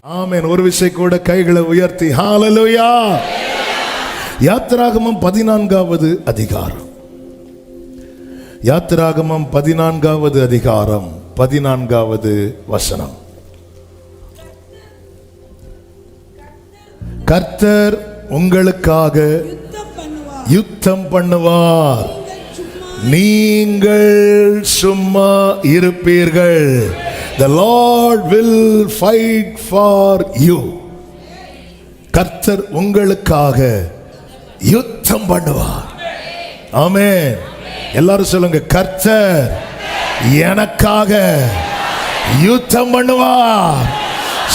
ஆமென். ஒரு விசை கூட கைகளை உயர்த்தி ஹalleluya. யாத்திராகமம் 14வது அதிகாரம். யாத்திராகமம் 14வது அதிகாரம் 14வது வசனம். கர்த்தர் உங்களுக்காக யுத்தம் பண்ணுவார், நீங்கள் சும்மா இருப்பீர்கள். The Lord will fight for you. கர்த்தர் உங்களுக்காக யுத்தம் பண்ணுவார். ஆமென். எல்லாரும் சொல்லுங்க, கர்த்தர் எனக்காக யுத்தம் பண்ணுவார்.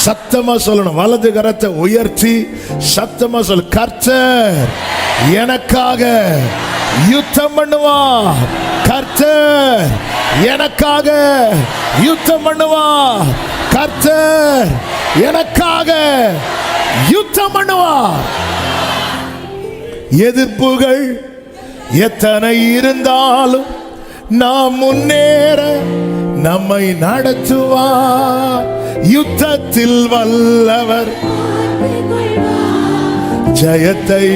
சத்தமா சொல்லணும், வலது கரத்தை உயர்த்தி சத்தமா சொல்லு, கர்த்தர் எனக்காக யுத்தம் பண்ணுவார். கர்த்தர் எனக்காக யுத்தம் பண்ணுவார். கர்த்தர் எனக்காக யுத்தம் பண்ணுவார். எதிர்ப்புகள் எத்தனை இருந்தாலும் நாம் முன்னேற நம்மை நடத்துவார். யுத்தத்தில் வல்லவர் ஜெயத்தை,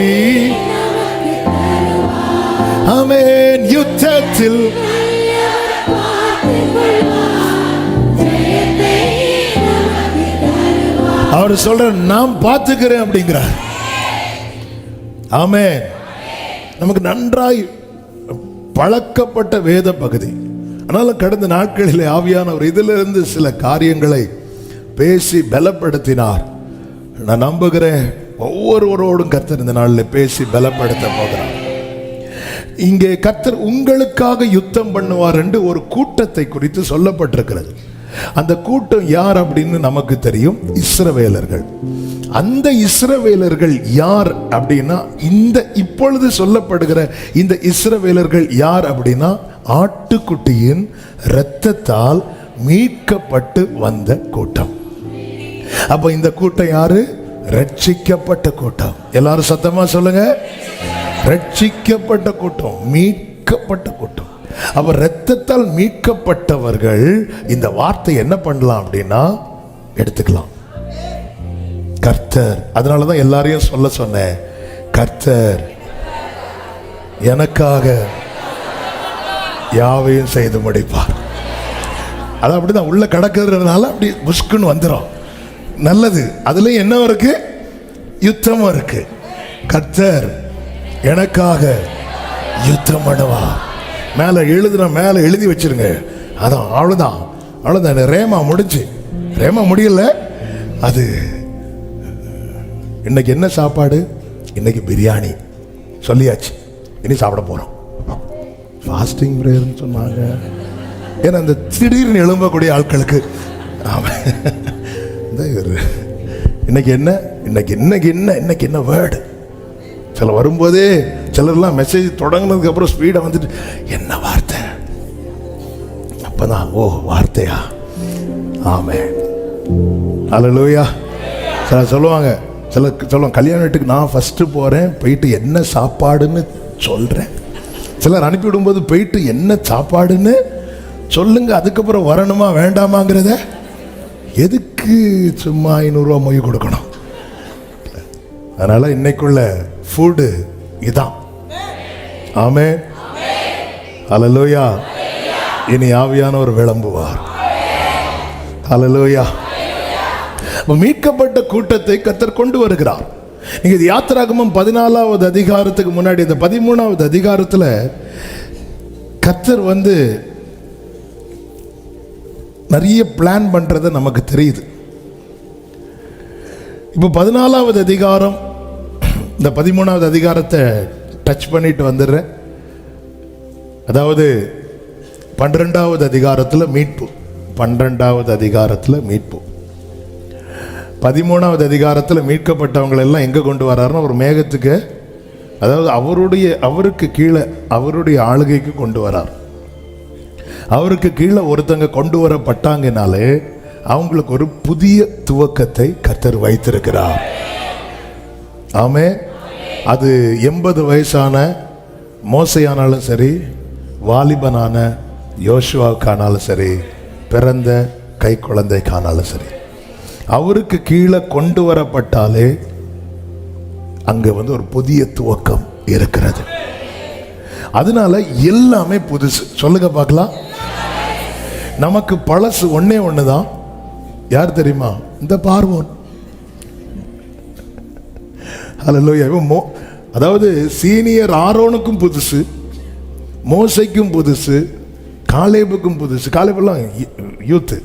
ஆமென். யுத்தத்தில் அவர் சொல்ற, நான் பார்த்துக்கிறேன் அப்படிங்கிறார். ஆமென். நமக்கு நன்றாய் பழக்கப்பட்ட வேத பகுதி. ஆனாலும் கடந்த நாட்களில் ஆவியானவர் இதிலிருந்து சில காரியங்களை பேசி பலப்படுத்தினார். நான் நம்புகிறேன் ஒவ்வொருவரோடும் கர்த்தர் இந்த நாளில் பேசி பலப்படுத்த போகிறார். இங்கே கர்த்தர் உங்களுக்காக யுத்தம் பண்ணுவார் என்று ஒரு கூட்டத்தை குறித்து சொல்லப்பட்டிருக்கிறது. அந்த கூட்டம் யார் அப்படின்னு நமக்கு தெரியும், இஸ்ரவேலர்கள். அந்த இஸ்ரவேலர்கள் யார் அப்படின்னா, இந்த இப்பொழுது சொல்லப்படுகிற இந்த இஸ்ரவேலர்கள் யார் அப்படின்னா, ஆட்டுக்குட்டியின் இரத்தத்தால் மீட்கப்பட்டு வந்த கூட்டம். அப்ப இந்த கூட்டம் யாரு? ரட்சிக்கப்பட்ட கூட்டம். எல்லாரும் சத்தமா சொல்லுங்க, ரட்சிக்கப்பட்ட கூட்டம், மீட்கப்பட்ட கூட்டம். அப்ப இரத்தத்தால் மீட்கப்பட்டவர்கள் இந்த வார்த்தை என்ன பண்ணலாம் அப்படின்னா எடுத்துக்கலாம். கர்த்தர், அதனாலதான் எல்லாரையும் சொல்ல சொன்னேன், கர்த்தர் எனக்காக யாவையும் செய்து முடிப்பார். அது அப்படிதான் உள்ள கடக்கிறதுனால அப்படி புஷ்குன்னு வந்துடும். நல்லது. அதுல என்ன இருக்கு? யுத்தமும் இருக்கு. கர்த்தர் எனக்காக யுத்தம் பண்ணுவார். மேல எழுதுன, மேல எழுதி வச்சிருங்க. அதான், அவ்வளவுதான், அவ்வளவுதான். ரேமா முடிஞ்சு, ரேமா முடியல. அது இன்னைக்கு என்ன சாப்பாடு? இன்னைக்கு பிரியாணி சொல்லியாச்சு. இனி சாப்பிட போறோம். ஃபாஸ்டிங் பிரேயர்னு சொன்னாங்க. ஏன்னா இந்த திடீர்னு எழும்பக்கூடிய ஆட்களுக்கு இன்னைக்கு என்ன, இன்னைக்கு இன்னைக்கு என்ன, இன்னைக்கு என்ன வேர்டு? சில வரும்போதே சிலர்லாம் மெசேஜ் தொடங்கினதுக்கு அப்புறம் ஸ்பீடா வந்துட்டு என்ன வார்த்தை? அப்பதான் ஓ வார்த்தையா? ஆமென். அல்லேலூயா. சிலர் சொல்லுவாங்க, சொல்லுவாங்க, கல்யாண வீட்டுக்கு நான் ஃபர்ஸ்ட் போறேன், போயிட்டு என்ன சாப்பாடுன்னு சொல்றேன். சிலர் அனுப்பிவிடும்போது போயிட்டு என்ன சாப்பாடுன்னு சொல்லுங்க, அதுக்கப்புறம் வரணுமா வேண்டாமாங்கிறத எதுக்கு சும்மா 500 ரூபா மொய் கொடுக்கணும்? அதனால இன்னைக்குள்ள ஃபுட் இதான். ஆமென். அல்லேலூயா. இனி ஆவியானவர் விளம்புவார். அல்லேலூயா. மீட்கப்பட்ட கூட்டத்தை கர்த்தர் கொண்டு வருகிறார். நீங்க யாத்திராகமம் 14வது அதிகாரத்துக்கு முன்னாடி இந்த 13வது அதிகாரத்துல கர்த்தர் வந்து நிறைய பிளான் பண்றது நமக்கு தெரியுது. இப்போ 14வது அதிகாரம், இந்த 13வது அதிகாரத்தை டச் பண்ணிட்டு வந்துடுறேன். அதாவது 12வது அதிகாரத்தில் மீட்பு, 12வது அதிகாரத்தில் மீட்பு. 13வது அதிகாரத்தில் மீட்கப்பட்டவங்களை எல்லாம் எங்கே கொண்டு வர்றாருன்னா ஒரு மேகத்துக்கு, அதாவது அவருக்கு கீழே அவருடைய ஆளுகைக்கு கொண்டு வரார். அவருக்கு கீழே ஒருத்தங்க கொண்டு வரப்பட்டாங்கனாலே அவங்களுக்கு ஒரு புதிய துவக்கத்தை கர்த்தர் வைத்திருக்கிறார். ஆமென். அது 80 வயசான மோசையானாலும் சரி, வாலிபனான யோசுவாவுக்கானாலும் சரி, பிறந்த கை குழந்தைக்கானாலும் சரி, அவருக்கு கீழே கொண்டு வரப்பட்டாலே அங்க ஒரு புதிய துவக்கம் இருக்கிறது. அதனால எல்லாமே புதுசு. சொல்லுங்க பார்க்கலாம். நமக்கு பழசு ஒன்னே ஒண்ணுதான். யார் தெரியுமா? இந்த பார்வோன். ஹல்லேலூயா. அதாவது சீனியர் ஆரோனுக்கும் புதுசு, மோசைக்கும் புதுசு, காலேபுக்கும் புதுசு. காலேபெல்லாம் யூத்து.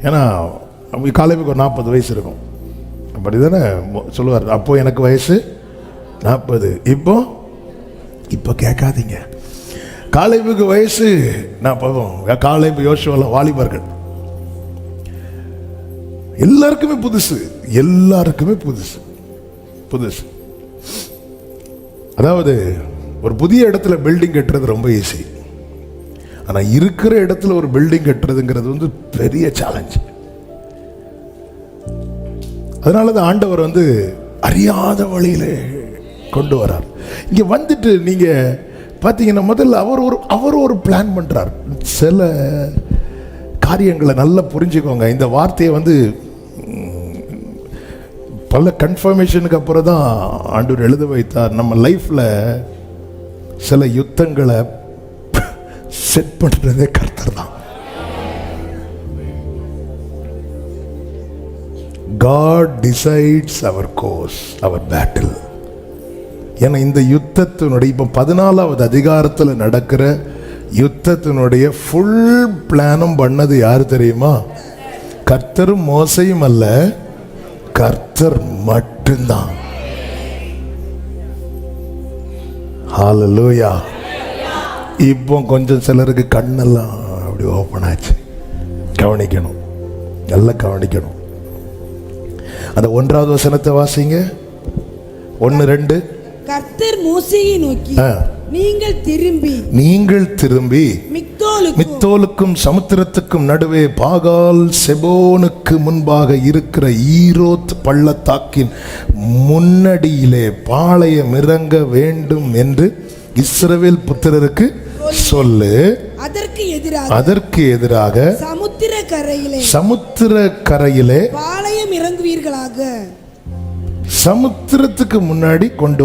ஏன்னா காலேபுக்கு ஒரு 40 வயசு இருக்கும். அப்படி தானே சொல்லுவார். அப்போ எனக்கு வயசு 40. இப்போ கேட்காதீங்க. காலேபுக்கு வயசு 40. காலேபு யோசுவா வாலிபர்கள். எல்லாருக்குமே புதுசு, எல்லாருக்குமே புதுசு புதுசு. அதாவது ஒரு புதிய இடத்துல பில்டிங் கட்டுறது ரொம்ப ஈஸி. ஆனா இருக்கிற இடத்துல ஒரு பில்டிங் கட்டுறதுங்கிறது பெரிய சேலஞ்ச். அதனாலதான் ஆண்டவர் அறியாத வழியிலே கொண்டு வரார். இங்க வந்துட்டு நீங்க பாத்தீங்கன்னா முதல்ல அவர் ஒரு பிளான் பண்றார். சில காரியங்களை நல்லா புரிஞ்சுக்கோங்க. இந்த வார்த்தையை பல கன்ஃபர்மேஷனுக்கு அப்புறம் தான் ஆண்டவர் எழுத வைத்தார். நம்ம லைஃப்ல சில யுத்தங்களை செட் பண்றதே கர்த்தர் தான். God decides our course, our battle. ஏன்னா இந்த யுத்தத்தினுடைய இப்போ 14வது அதிகாரத்தில் நடக்கிற யுத்தத்தினுடைய ஃபுல் பிளானும் பண்ணது யாரு தெரியுமா? கர்த்தரும் மோசையும் அல்ல, கர்த்தர் மட்டும்தான். ஹல்லேலூயா. இப்போ கொஞ்சம் சிலருக்கு கண்ணெல்லாம் அப்படி ஓப்பன் ஆச்சு. கவனிக்கணும், நல்லா கவனிக்கணும். அந்த 1வது வசனத்தை வாசிங்க. 1-2. கர்த்தர் மோசேயை நோக்கி, நீங்கள் திரும்பி மிக்தோலுக்கும் சமுத்திரத்துக்கும் நடுவே பாகால் செபோனுக்கு முன்பாக இருக்கிற ஈரோத் பள்ளத்தாக்கின் முன்னடியிலே பாளையம் இறங்க வேண்டும் என்று இஸ்ரவேல் புத்திரருக்கு சொல்லு. அதற்கு எதிராக சமுத்திர கரையிலே பாளையம் இறங்குவீர்களாக. சமுத்திரத்துக்கு முன்னாடி கொண்டு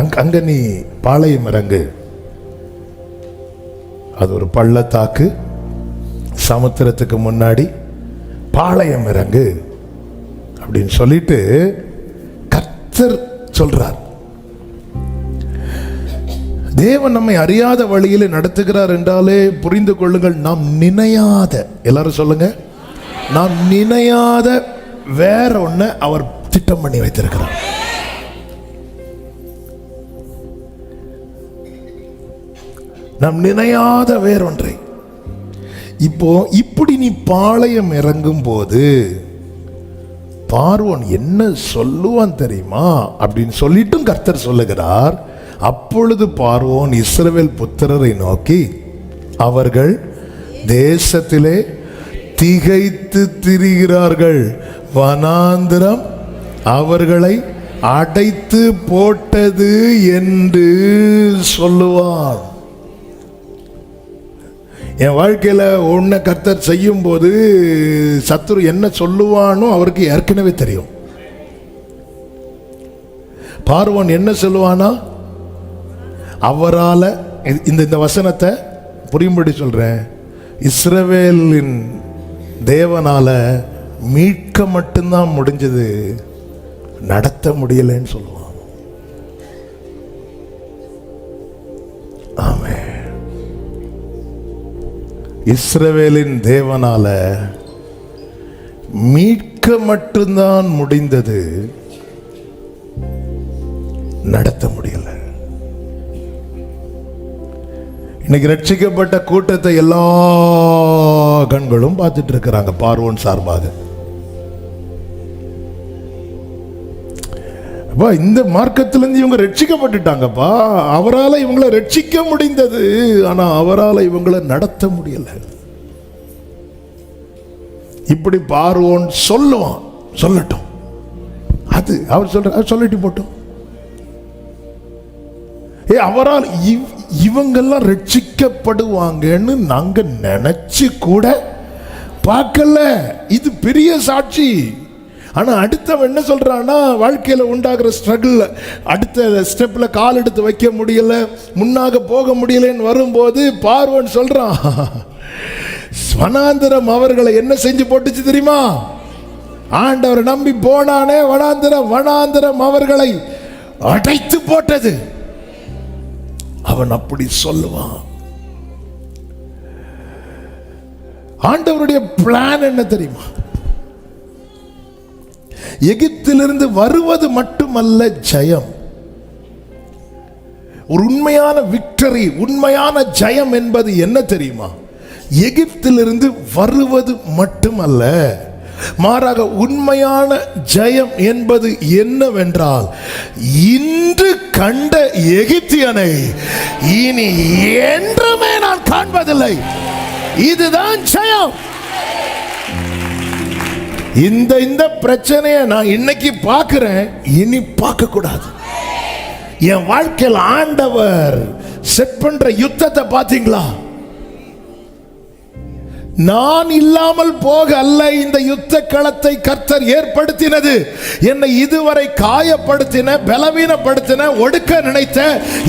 அங்க நீ பாளையம் இறங்கு. அது ஒரு பள்ளத்தாக்கு. சமுத்திரத்துக்கு முன்னாடி பாளையம் இறங்கு அப்படின்னு சொல்லிட்டு கர்த்தர் சொல்றார். தேவன் நம்மை அறியாத வழியில் நடத்துகிறார் என்றாலே புரிந்து கொள்ளுங்கள், நாம் நினையாத, எல்லாரும் சொல்லுங்க, நாம் நினையாத வேற ஒண்ண அவர் திட்டம் பண்ணி வைத்திருக்கிறார். நாம் நினையாத வேறொன்றை. இப்போ இப்படி நீ பாளையம் இறங்கும் போது பார்வோன் என்ன சொல்லுவான் தெரியுமா அப்படின்னு சொல்லிட்டும் கர்த்தர் சொல்லுகிறார். அப்பொழுது பார்வோன் இஸ்ரவேல் புத்திரரை நோக்கி, அவர்கள் தேசத்திலே திகைத்து திரிகிறார்கள், வனாந்திரம் அவர்களை அடைத்து போட்டது என்று சொல்லுவான். என் வாழ்க்கையில ஒன்ன கர்த்தர் செய்யும் போது சத்துரு என்ன சொல்லுவானோ அவருக்கு ஏற்கனவே தெரியும். பார்வோன் என்ன சொல்லுவானா, அவரால் இந்த வசனத்தை புரியும்படி சொல்றேன், இஸ்ரவேலின் தேவனால மீட்க மட்டும்தான் முடிஞ்சது, நடத்த முடியலன்னு சொல்லுவான். ஆமென். இஸ்ரவேலின் தேவனால மீட்க மட்டும்தான் முடிந்தது, நடத்த முடியல. இன்னைக்கு ரட்சிக்கப்பட்ட கூட்டத்தை எல்லா கண்களும் பார்த்துட்டு இருக்கிறாங்க பார்வோன் சார்பாக. இந்த மார்க்கத்திலிருந்து இவங்க ரட்சிக்கப்பட்டுட்டாங்கப்பா, அவரால் இவங்களை ரட்சிக்க முடிந்தது, ஆனா அவரால் இவங்களை நடத்த முடியல. இப்படி பார்வோன் சொல்லுவான், சொல்லட்டும், அது அவர் சொல்ற சொல்லிட்டு போட்டோம். அவரால் இவங்கெல்லாம் ரட்சிக்கப்படுவாங்கன்னு நாங்க நினைச்சு கூட பார்க்கல. இது பெரிய சாட்சி. ஆனா அடுத்தவன் என்ன சொல்றான்னா, வாழ்க்கையில உண்டாகிற ஸ்ட்ரகிள், அடுத்த ஸ்டெப்ல கால் எடுத்து வைக்க முடியல, முன்னாக போக முடியலன்னு வரும்போது பார்வோன் சொல்றான், வனாந்திரம் அவர்களை என்ன செஞ்சு போட்டுச்சு தெரியுமா? ஆண்டவரை நம்பி போனானே வனாந்திரம் அவர்களை அடைத்து போட்டது. அவன் அப்படி சொல்லுவான். ஆண்டவருடைய பிளான் என்ன தெரியுமா? எகிப்திலிருந்து வருவது மட்டுமல்ல ஜெயம். ஒரு உண்மையான விக்டரி, உண்மையான ஜெயம் என்பது என்ன தெரியுமா? எகிப்திலிருந்து வருவது மட்டுமல்ல, மாறாக உண்மையான ஜெயம் என்பது என்னவென்றால், இன்று கண்ட எகிப்தியனை இனி என்றுமே நான் காண்பதில்லை. இதுதான் ஜெயம். இந்த பிரச்சனையை நான் இன்னைக்கு பார்க்கிறேன், இனி பார்க்க கூடாது. என் வாழ்க்கையில் ஆண்டவர் செட் பண்ற யுத்தத்தை பார்த்தீங்களா? நான் இல்லாமல் போக அல்ல இந்த யுத்த களத்தை கர்த்தர் ஏற்படுத்தினது. என்னை இதுவரை காயப்படுத்தின, பலவீனப்படுத்தின, ஒடுக்க நினைத்த,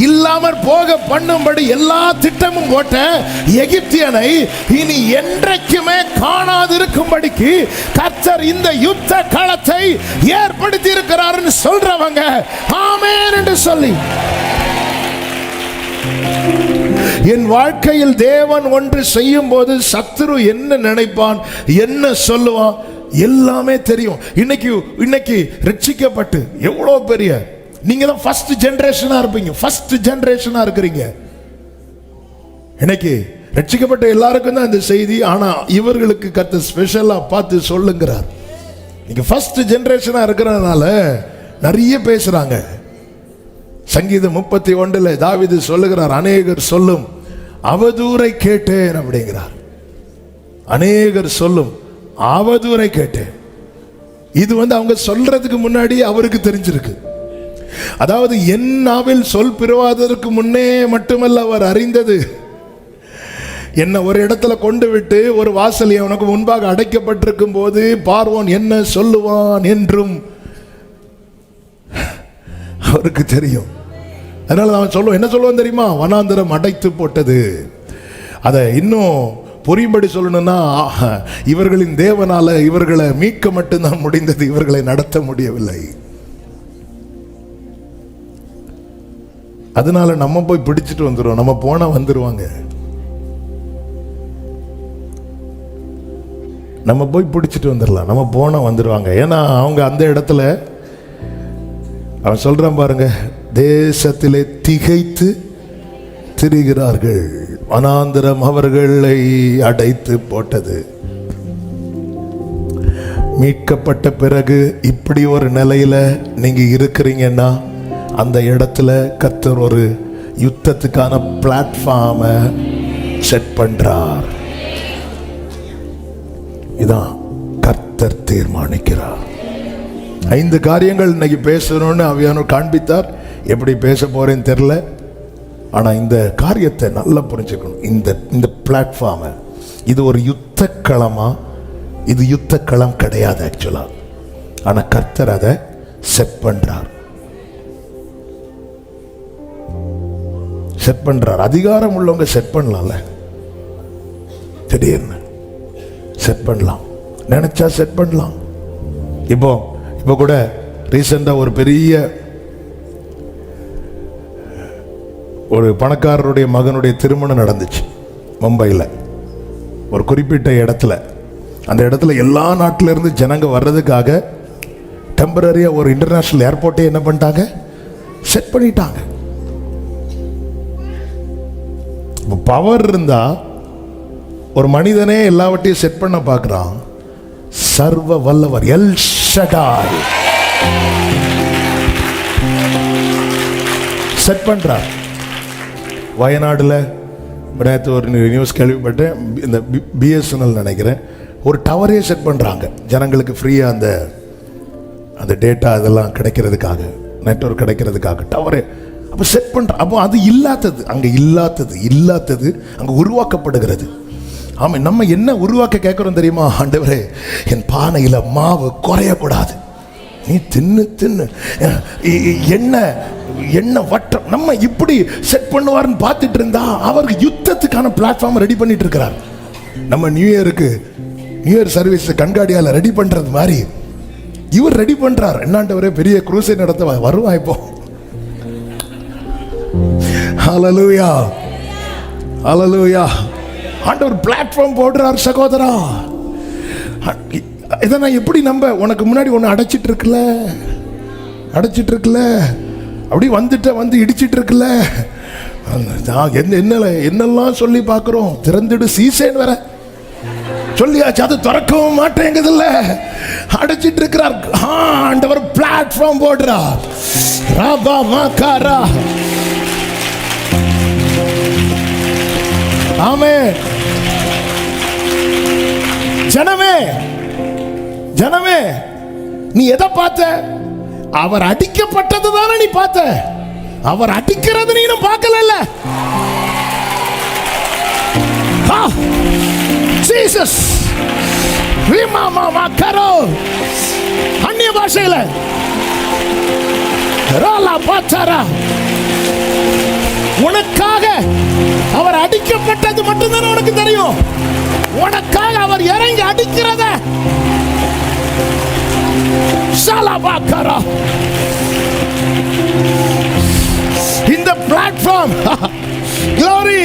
இல்லாமல் போக பண்ணும்படி எல்லா திட்டமும் போட்ட எகிப்தியனை இனி என்றைக்குமே காணாதிருக்கும்படிக்கு கர்த்தர் இந்த யுத்த களத்தை ஏற்படுத்தி இருக்கிறார் சொல்றவங்க ஆமென் என்று சொல்லி, என் வாழ்க்கையில் தேவன் ஒன்று செய்யும் போது சத்துரு என்ன நினைப்பான், என்ன சொல்லுவான், எல்லாமே தெரியும். இன்னைக்கு ரட்சிக்கப்பட்டு எவ்வளோ பெரிய, நீங்க தான் ஃபர்ஸ்ட் ஜெனரேஷனா இருப்பீங்க, ஃபர்ஸ்ட் ஜெனரேஷனா இருக்கிறீங்க. இன்னைக்கு ரட்சிக்கப்பட்ட எல்லாருக்கும் தான் இந்த செய்தி. ஆனா இவர்களுக்கு கர்த்தர் ஸ்பெஷலா பார்த்து சொல்லுங்கிறார். நீங்க ஃபர்ஸ்ட் ஜெனரேஷனா இருக்கிறதுனால நிறைய பேசுறாங்க. சங்கீதம் 31 தாவீது சொல்லுகிறார், அநேகர் சொல்லும் அவதூறை கேட்டேன் அப்படிங்கிறார். அநேகர் சொல்லும் அவதூறை கேட்டேன். இது அவங்க சொல்றதுக்கு முன்னாடி அவருக்கு தெரிஞ்சிருக்கு. அதாவது என் நாவில் சொல் பிறவாததற்கு முன்னே மட்டுமல்ல அவர் அறிந்தது. என்ன ஒரு இடத்துல கொண்டு விட்டு ஒரு வாசல் அவனுக்கு முன்பாக அடைக்கப்பட்டிருக்கும் போது பார்வோன் என்ன சொல்லுவான் என்றும் அவருக்கு தெரியும். அதனால அவன் சொல்லுவான், என்ன சொல்லுவான் தெரியுமா? வனாந்திரம் அடைத்து போட்டது. அதை இன்னும் புரியும்படி சொல்லணும்னா, இவர்களின் தேவனால இவர்களை மீட்க மட்டும்தான் முடிந்தது, இவர்களை நடத்த முடியவில்லை. அதனால நம்ம போய் பிடிச்சிட்டு வந்துடுவோம், நம்ம போனா வந்துருவாங்க. நம்ம போய் பிடிச்சிட்டு வந்துடலாம், நம்ம போனா வந்துடுவாங்க. ஏன்னா அவங்க அந்த இடத்துல அவன் சொல்றான் பாருங்க, தேசத்திலே திகைத்து திரிகிறார்கள், வனாந்திரம் அவர்களை அடைத்து போட்டது. மீட்கப்பட்ட பிறகு இப்படி ஒரு நிலையில நீங்க இருக்கிறீங்கன்னா, அந்த இடத்துல கர்த்தர் ஒரு யுத்தத்துக்கான பிளாட்ஃபார்மை செட் பண்றார். இதான் கர்த்தர் தீர்மானிக்கிறார். 5 காரியங்கள் இன்னைக்கு பேசணும்னு ஆவியானவர் காண்பித்தார். எப்படி பேச போறேன்னு தெரியல. ஆனா இந்த காரியத்தை நல்லா புரிஞ்சுக்கணும். இந்த பிளாட்ஃபார்ம், இது ஒரு யுத்த களமா? இது யுத்த களம் கிடையாது ஆக்சுவலா. ஆனா கர்த்தர் அதை செட் பண்றார். அதிகாரம் உள்ளவங்க செட் பண்ணலாம்ல, திடீர்னு செட் பண்ணலாம், நினைச்சா செட் பண்ணலாம். இப்போ கூட ரீசெண்டா ஒரு பெரிய ஒரு பணக்காரருடைய மகனுடைய திருமணம் நடந்துச்சு மும்பையில், ஒரு குறிப்பிட்ட இடத்துல. அந்த இடத்துல எல்லா நாட்டில இருந்து ஜனங்க வர்றதுக்காக டெம்பரரியா ஒரு இன்டர்நேஷனல் ஏர்போர்ட்டே என்ன பண்ணிட்டாங்க, செட் பண்ணிட்டாங்க. பவர் இருந்தா ஒரு மனிதனே எல்லாவற்றையும் செட் பண்ண பார்க்கிறான். சர்வ வல்லவர் எல் ஷடாய் செட் பண்றார். வயநாடுல நேற்று ஒரு நியூஸ் கேள்விப்பட்டேன். இந்த பிஎஸ்என்எல் நினைக்கிறேன், ஒரு டவரே செட் பண்றாங்க ஜனங்களுக்கு ஃப்ரீயா அந்த டேட்டா இதெல்லாம் கிடைக்கிறதுக்காக, நெட்வொர்க் கிடைக்கிறதுக்காக டவரே அப்போ செட் பண்ற. அப்போ அது இல்லாதது அங்கே உருவாக்கப்படுகிறது. ஆமா, நம்ம என்ன உருவாக்க கேட்கிறோம் தெரியுமா? ஆண்டவரே, என் பானையில மாவு குறையக்கூடாது, நீ தின்னு தின்னு என்ன வட்டம். நம்ம இப்படி செட் பண்ணுவார்னு பார்த்துட்டு இருந்தா அவருக்கு யுத்தத்துக்கான பிளாட்ஃபார்ம் ரெடி பண்ணிட்டு இருக்கிறார். நம்ம நியூ இயர் சர்வீஸ் கண்காடியால ரெடி பண்றது மாதிரி இவர் ரெடி பண்றார். என்னாண்டவரே, பெரிய குரூசை நடத்த வருவா இப்போ. ஹல்லேலூயா, ஹல்லேலூயா. ஆண்டவர் பிளாட்ஃபார்ம் போடுறார் சகோதரா. இதை நான் எப்படி நம்ப? உனக்கு முன்னாடி ஒன்று அடைச்சிட்டு இருக்குல்ல, அப்படி வந்து இடிச்சிட்டு இருக்குல்ல. என்னெல்லாம் சொல்லி பார்க்கிறோம். திறந்துடு சீசேன் வர சொல்லியாச்சு, அது திறக்கவும் மாட்டேங்குதுல்ல, அடைச்சிட்டு இருக்கிறார். ஆண்டவர் பிளாட்ஃபார்ம் போடுறார். ராபா மாகாரா. ஆமென். ஜனமே, நீ எதை பார்த்த? அவர் அடிக்கப்பட்டது தானே நீ பார்த்த. அவர் அடிக்கிறது நீ பார்க்கல. ஜீசஸ் அந்நிய பாஷையில உனக்காக அவர் அடிக்கப்பட்டது மட்டும்தான் உனக்கு தெரியும். உனக்காக அவர் இறங்கி அடிக்கிறத இந்த பிளாட்ஃபார்ம் glory.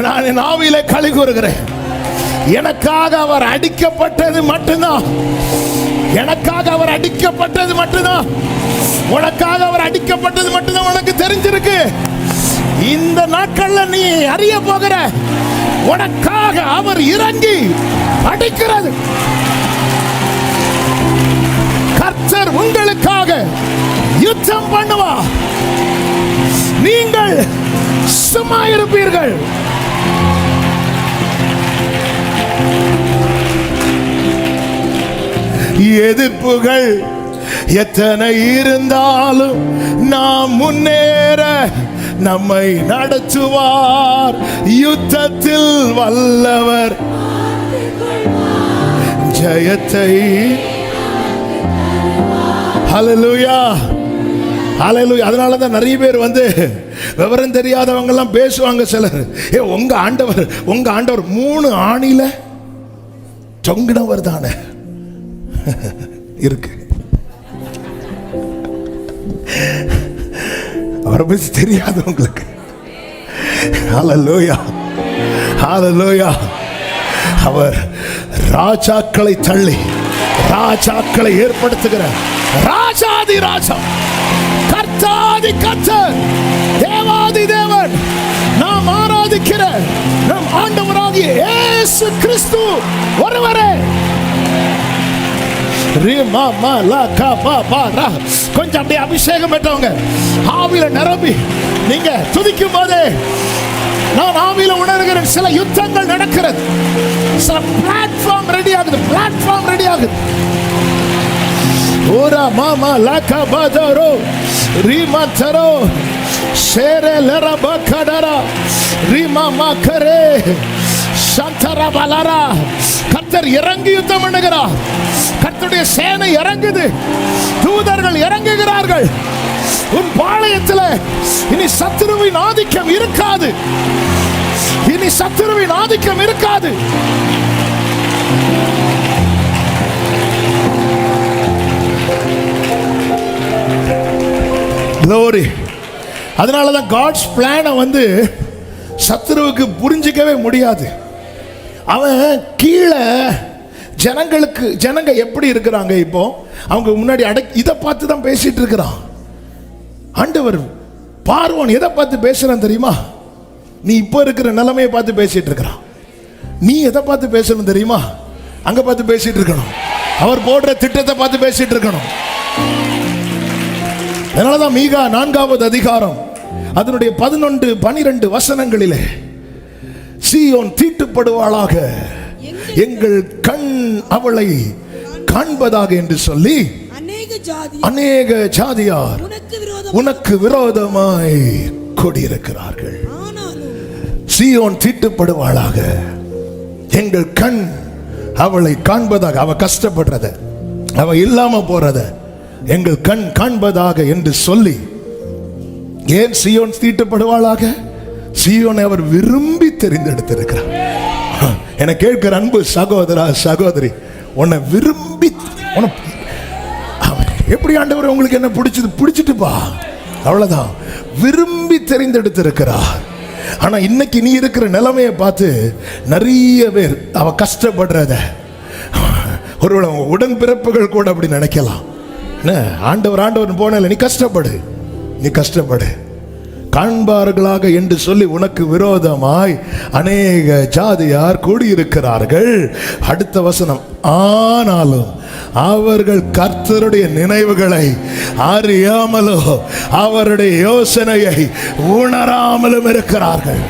நான் என் ஆவியில களி கூறுகிறேன். எனக்காக அவர் அடிக்கப்பட்டது மட்டும்தான். எனக்காக அவர் அடிக்கப்பட்டது மட்டும்தான். உனக்காக அவர் அடிக்கப்பட்டது மட்டும்தான் உனக்கு தெரிஞ்சிருக்கு. இந்த நாட்கள்ல நீ அறிய போகிற, உனக்காக அவர் இறங்கி அடிக்கிறது. கர்த்தர் உங்களுக்காக யுத்தம் பண்ணுவா. நீங்கள் சும்மா இருப்பீர்கள். எதிர்ப்புகள் எத்தனை இருந்தாலும் நாம் முன்னேற நம்மை நடத்துவார். யுத்தத்தில் வல்லவர் ஜெயத்தை. ஹல்லேலூயா, ஹல்லேலூயா. அதனால தான் நிறைய பேர் வந்து விவரம் தெரியாதவங்க எல்லாம் பேசுவாங்க. சிலர், உங்க ஆண்டவர் 3 ஆணில தொங்கினவர் தானே இருக்கு. அவரை பற்றி தெரியாதவங்களுக்கு. ஹல்லேலூயா, ஹல்லேலூயா. அவர் ராஜாக்களை தள்ளி ராஜாக்களை ஏற்படுத்துகிற ராஜாதி ராஜா, கர்த்தாதி கர்த்தர், தேவாதி தேவன், நாம் ஆராதிக்கிற நம் ஆண்டவராகிய இயேசு கிறிஸ்து ஒருவரே. கொஞ்சம் அப்படியே அபிஷேகம் பெற்றவங்க ஆவியில நிரம்பி நீங்க துதிக்கும் போதே நான் ஆவியில உணர்கிறேன். சில யுத்தங்கள் நடக்கிறது. சில பிளாட்ஃபார்ம் ரெடி ஆகுது. ஓரா மாமா லாக்கா பாதரோ ரீமா தரோ ஷேரே லரபா கடரா ரீமா மாக்கரே சந்தரா பலரா. கர்த்தர் இறங்கி யுத்தம் பண்ணுகிறார். கர்த்தருடைய சேனை இறங்குது. தூதர்கள் இறங்குகிறார்கள். உன் பாளையத்தில் இனி சத்துருவின் ஆதிக்கம் இருக்காது. Glory. அதனாலதான் காட்ஸ் பிளானை வந்து சத்துருவுக்கு புரிஞ்சிக்கவே முடியாது. அவன் கீழே ஜனங்க எப்படி இருக்கிறாங்க, இப்போ அவங்க முன்னாடி இதை பார்த்து தான் பேசிட்டு இருக்கிறான். ஆண்டவர் பார்வோன் எதை பார்த்து பேசுறான் தெரியுமா? நீ இப்போ இருக்கிற நிலைமையை பார்த்து பேசிட்டு இருக்கிறான். நீ எதை பார்த்து பேசணும் தெரியுமா? அங்க பார்த்து பேசிட்டு இருக்கணும். அவர் போடுற திட்டத்தை பார்த்து பேசிட்டு இருக்கணும். அதனாலதான் மீகா 4வது அதிகாரம் அதனுடைய 11-12 வசனங்களிலே சீயோன் தீட்டுப்படுவாளாக, எங்கள் கண் அவளை காண்பதாக என்று சொல்லி அநேக ஜாதியார் உனக்கு விரோதமாய் கூடியிருக்கிறார்கள். சீயோன் தீட்டுப்படுவாளாக. எங்கள் கண் அவளை காண்பதாக, அவ கஷ்டப்படுறத, அவ இல்லாம போறத எங்கள் கண் காண்பதாக என்று சொல்லி. ஏன் சீயோன் தீட்டுப்படுவாளாக? சீயோனை அவர் விரும்பி தெரிந்தெடுத்திருக்கிறார். என கேட்கிற அன்பு சகோதரா சகோதரி, உன்னை விரும்பி, எப்படி ஆண்டவர் உங்களுக்கு என்ன பிடிச்சது பிடிச்சிட்டுப்பா, அவ்வளவுதான். விரும்பி தெரிந்தெடுத்திருக்கிறார். ஆனா இன்னைக்கு நீ இருக்கிற நிலைமையை பார்த்து நிறைய பேர் அவ கஷ்டப்படுறத, ஒருவேளை உடன்பிறப்புகள் கூட அப்படி நினைக்கலாம். ஆண்டவர் போன நீ கஷ்டப்படு காண்பார்களாக என்று சொல்லி உனக்கு விரோதமாய் அநேக ஜாதியார் கூடியிருக்கிறார்கள். அடுத்த வசனம், ஆனாலும் அவர்கள் கர்த்தருடைய நினைவுகளை அறியாமலோ அவருடைய யோசனையை உணராமலும் இருக்கிறார்கள்.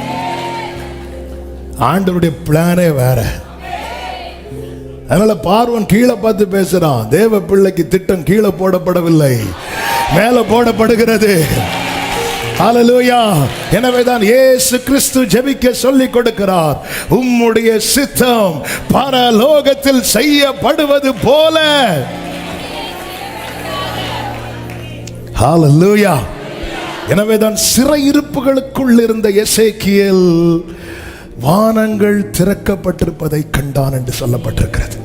ஆண்டவருடைய பிளானே வேற. அதனால பார்வன் கீழே பார்த்து பேசுறான். தேவ பிள்ளைக்கு திட்டம் கீழே போடப்படவில்லை, மேலே போடப்படுகிறது. ஹல்லேலூயா. எனவேதான் இயேசு கிறிஸ்து ஜெபிக்க சொல்லிக் கொடுக்கிறார், உம்முடைய சித்தம் பரலோகத்தில் செய்யப்படுவது போல. ஹல்லேலூயா. எனவேதான் சிறையிருப்புகளுக்குள் இருந்த எசேக்கியேல் வானங்கள் திறக்கப்பட்டிருப்பதை கண்டான் என்று சொல்லப்பட்டிருக்கிறது.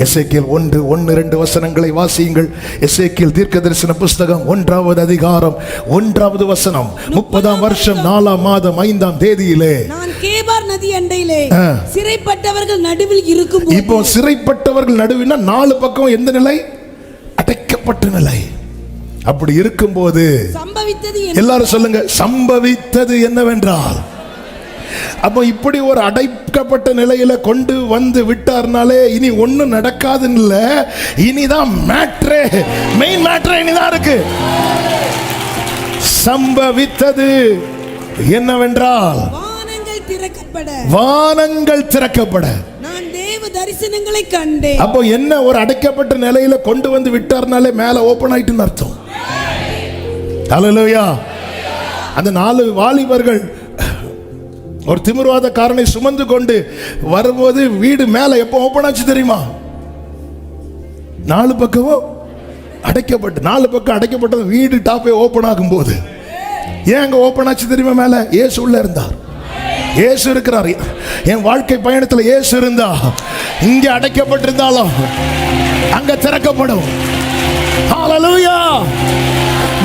எசேக்கியேல் 1:1-2 வசனங்களை வாசியுங்கள். எசேக்கியேல் தீர்க்கதரிசன புஸ்தகம் 1வது அதிகாரம் 1வது வசனம். 30ஆம் வருஷம் 4ஆம் மாதம் 5ஆம் தேதியிலே நான் கேபார் நதி அண்டையிலே சிறைப்பட்டவர்கள் நடுவில் இருக்கும். இப்போ சிறைப்பட்டவர்கள் நடுவினா 4 பக்கம் எந்த நிலை? அடைக்கப்பட்ட நிலை. அப்படி இருக்கும்போது சம்பவித்தது, எல்லாரும் சொல்லுங்க, சம்பவித்தது என்னவென்றால், அப்போ இப்படி ஒரு அடைக்கப்பட்ட நிலையில கொண்டு வந்து விட்டார்னாலே இனி ஒண்ணும் நடக்காதுன்னு இல்ல, இனிதான் மேட்ரே, மெயின் மேட்ரே இனிதான் இருக்கு. சம்பவித்தது என்னவென்றால், வானங்கள் திறக்கப்பட நான் தேவ தரிசனங்களை கண்டேன். அப்போ என்ன, ஒரு அடைக்கப்பட்ட நிலையில கொண்டு வந்து விட்டார்னாலே மேல ஓபன் ஆயிட்டுன்னு அர்த்தம். ஹல்லேலூயா. அந்த 4 வாலிபர்கள் ஒரு திமிர்வாத காரனை சுமந்து கொண்டு வரும்போது வீடு மேல எப்போ ஓபன் ஆச்சு தெரியுமா? 4 பக்கமும் அடைக்கப்பட்டு, 4 பக்கம் அடைக்கப்பட்டது வீடு டாப்பே ஓபன் ஆகும் போது ஏன் அங்க ஓபன் ஆச்சு தெரியுமா? மேல இயேசு உள்ள இருந்தார். இயேசு இருக்கிறார். என் வாழ்க்கை பயணத்தில் இயேசு இருந்தா இங்க அடைக்கப்பட்டிருந்தாலும் அங்க திறக்கப்படும். ஹல்லேலூயா.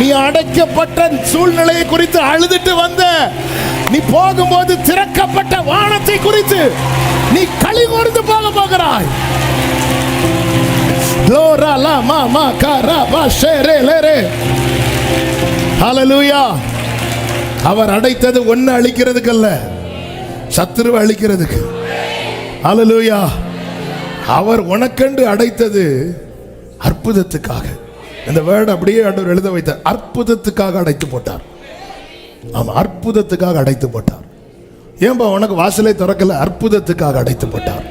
நீ அடைக்கப்பட்ட சூழ்நிலையை குறித்து அழுதுட்டு வந்த, நீ போகும்போது திறக்கப்பட்ட வானத்தை குறித்து நீ களி கூர்ந்து போக போகிறாய். ஹல்லேலூயா. அவர் அடைத்தது ஒன்னு அழிக்கிறதுக்கு அல்ல, சத்துருவை அழிக்கிறதுக்கு. ஹல்லேலூயா. அவர் உனக்கென்று அடைத்தது அற்புதத்துக்காக. இந்த வேர்டு அப்படியே ஆண்டவர் எழுத வைத்தார். அற்புதத்துக்காக அடைத்து போட்டார். ஆமா, அற்புதத்துக்காக அடைத்து போட்டார். ஏன்பா உனக்கு வாசலை திறக்கல? அற்புதத்துக்காக அடைத்து போட்டார்.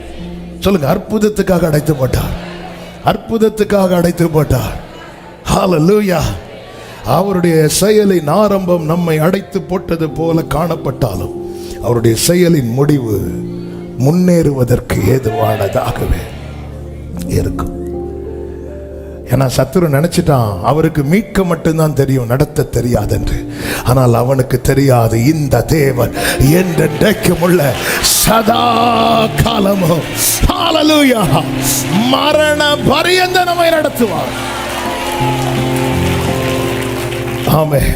சொல்லுங்க, அற்புதத்துக்காக அடைத்து போட்டார். அற்புதத்துக்காக அடைத்து போட்டார். ஹல்லேலூயா. அவருடைய செயலின் ஆரம்பம் நம்மை அடைத்து போட்டது போல காணப்பட்டாலும் அவருடைய செயலின் முடிவு முன்னேறுவதற்கு ஏதுவானதாகவே இருக்கும். ஏன்னா சத்துரு நினைச்சிட்டான் அவருக்கு மீட்க மட்டும்தான் தெரியும், நடத்த தெரியாது என்று. ஆனால் அவனுக்கு தெரியாது, இந்த தேவன் என்றென்றைக்கும் உள்ள சதா காலமும் ஹல்லேலூயா மரண பரியந்த நம்மை நடத்துவார். ஆமென்.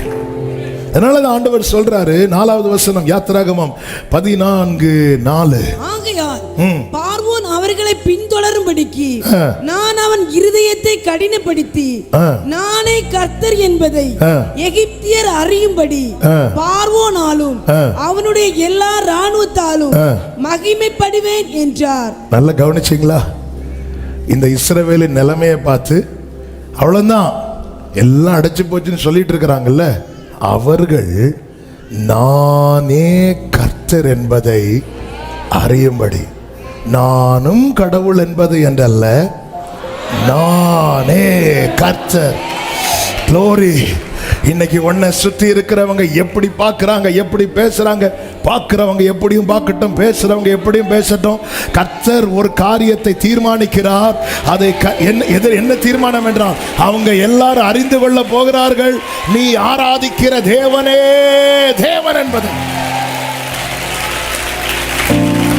அதனாலதான் ஆண்டவர் சொல்றாரு, 4வது வசனம், யாத்திராகமம் 14:4. ஆகையால் பார்வோன் அவர்களை பின்தொடரும்படிக்கு நான் அவன் இருதயத்தை கடினப்படுத்தி நானே கர்த்தர் என்பதை எகிப்தியர் அறியும்படி பார்வோனாலும் அவனுடைய எல்லா ராணுவத்தாலும் மகிமைப்படுவேன் என்றார். நல்லா கவனிச்சீங்களா? இந்த இஸ்ரவேலின் நிலைமையை பார்த்து அவ்வளவுதான் எல்லாம் அடைச்சு போச்சுன்னு சொல்லிட்டு இருக்கிறாங்கல்ல, அவர்கள் நானே கர்த்தர் என்பதை அறியும்படி, நானும் கடவுள் என்பது என்றல்ல, நானே கர்த்தர். க்ளோரி. இன்னைக்கு உன்னை சுத்தி இருக்கிறவங்க எப்படி பார்க்கறாங்க, எப்படி பேசுறாங்க, பார்க்கிறவங்க எப்படியும் பார்க்கட்டும், பேசுறவங்க எப்படியும் பேசட்டும். கர்த்தர் ஒரு காரியத்தை தீர்மானிக்கிறார். அதை என்ன தீர்மானம் என்றால், அவங்க எல்லாரும் அறிந்து கொள்ள போகிறார்கள் நீ ஆராதிக்கிற தேவனே தேவன் என்பது.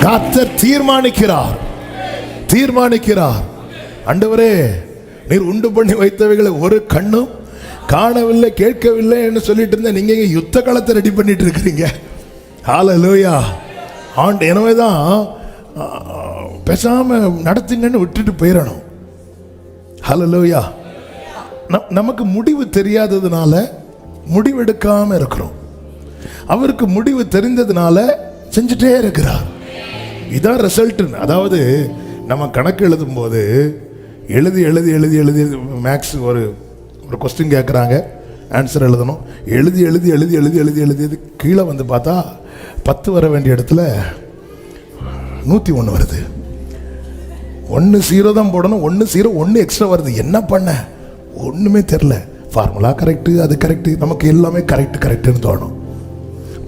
கர்த்தர் தீர்மானிக்கிறார். ஆண்டவரே, நீர் உண்டு பண்ணி வைத்தவைகளை ஒரு கண்ணும் காணவில்லை கேட்கவில்லை என்று சொல்லிட்டு இருந்த நீங்க யுத்த களத்தை ரெடி பண்ணிட்டு இருக்கிறீங்க. ஹல்லேலூயா. எனவேதான் பேசாம நடத்துங்கன்னு விட்டுட்டு போயிடணும். ஹல்லேலூயா. நமக்கு முடிவு தெரியாததுனால முடிவெடுக்காம இருக்கிறோம். அவருக்கு முடிவு தெரிந்ததுனால செஞ்சுட்டே இருக்கிறார். இதான் ரிசல்ட். அதாவது நம்ம கணக்கு எழுதும் போது எழுதி எழுதி எழுதி எழுதி மேக்ஸ் ஒரு கொஸ்டின் கேட்குறாங்க, ஆன்சர் எழுதணும். எழுதி எழுதி எழுதி எழுதி எழுதி எழுதி கீழே வந்து பார்த்தா 10 வர வேண்டிய இடத்துல 101 வருது. 1 0 தான் போடணும், 1 0 1 எக்ஸ்ட்ரா வருது. என்ன பண்ண ஒன்றுமே தெரில. ஃபார்முலா கரெக்டு, அது கரெக்டு, நமக்கு எல்லாமே கரெக்டுன்னு தோணும்.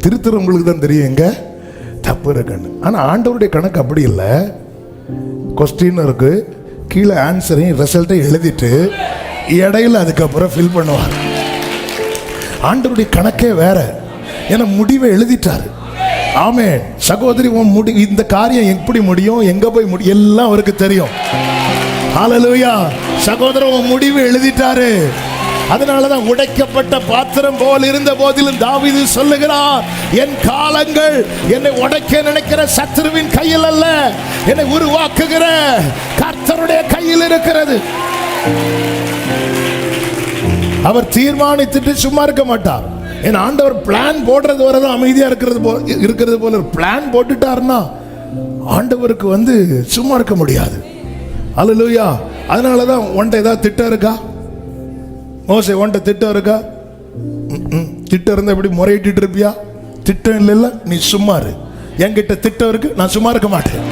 திருத்துறவங்களுக்கு தான் தெரியும் எங்க தப்பு இருக்குன்னு. ஆனால் ஆண்டவருடைய கணக்கு அப்படி இல்லை. கொஸ்டின் இருக்கு, கீழே ஆன்சரையும் ரிசல்ட்டையும் எழுதிட்டு இடையில அதுக்கப்புறம் ஃபில் பண்ணுவார். ஆண்டவருடைய கணக்கே வேற. ஏன்னா முடிவை எழுதிட்டாரு. ஆமென். சகோதரி, இந்த காரியம் எப்படி முடியும், எங்க போய் முடியும் எல்லாம் அவருக்கு தெரியும். ஹல்லேலூயா. சகோதரன், உன் முடிவு எழுதிட்டாரு. அதனாலதான் உடைக்கப்பட்ட பாத்திரம் போல் இருந்த போதிலும் தாவீது சொல்லுகிறார், என் காலங்கள் என்னை உடைக்க நினைக்கிற சத்துருவின் கையில் அல்ல, என்னை உருவாக்குகிற கர்த்தருடைய கையில் இருக்கிறது. அவர் தீர்மானித்துட்டு சும்மா இருக்க மாட்டார். என் ஆண்டவர் பிளான் போடுறது வரதான் அமைதியா இருக்கிறது போல பிளான் போட்டுட்டாருன்னா ஆண்டவருக்கு சும்மா இருக்க முடியாது. அல்லேலூயா. அதனாலதான் உன்ட்ட ஏதாவது திட்டம் இருக்கா? மோசே, உன்ட்ட திட்டம் இருக்கா? திட்டம் இருந்தா எப்படி முறையிட்டு இருப்பியா? திட்டம் இல்லைல்ல, நீ சும்மா இரு. என்கிட்ட திட்டம் இருக்கு, நான் சும்மா இருக்க மாட்டேன்.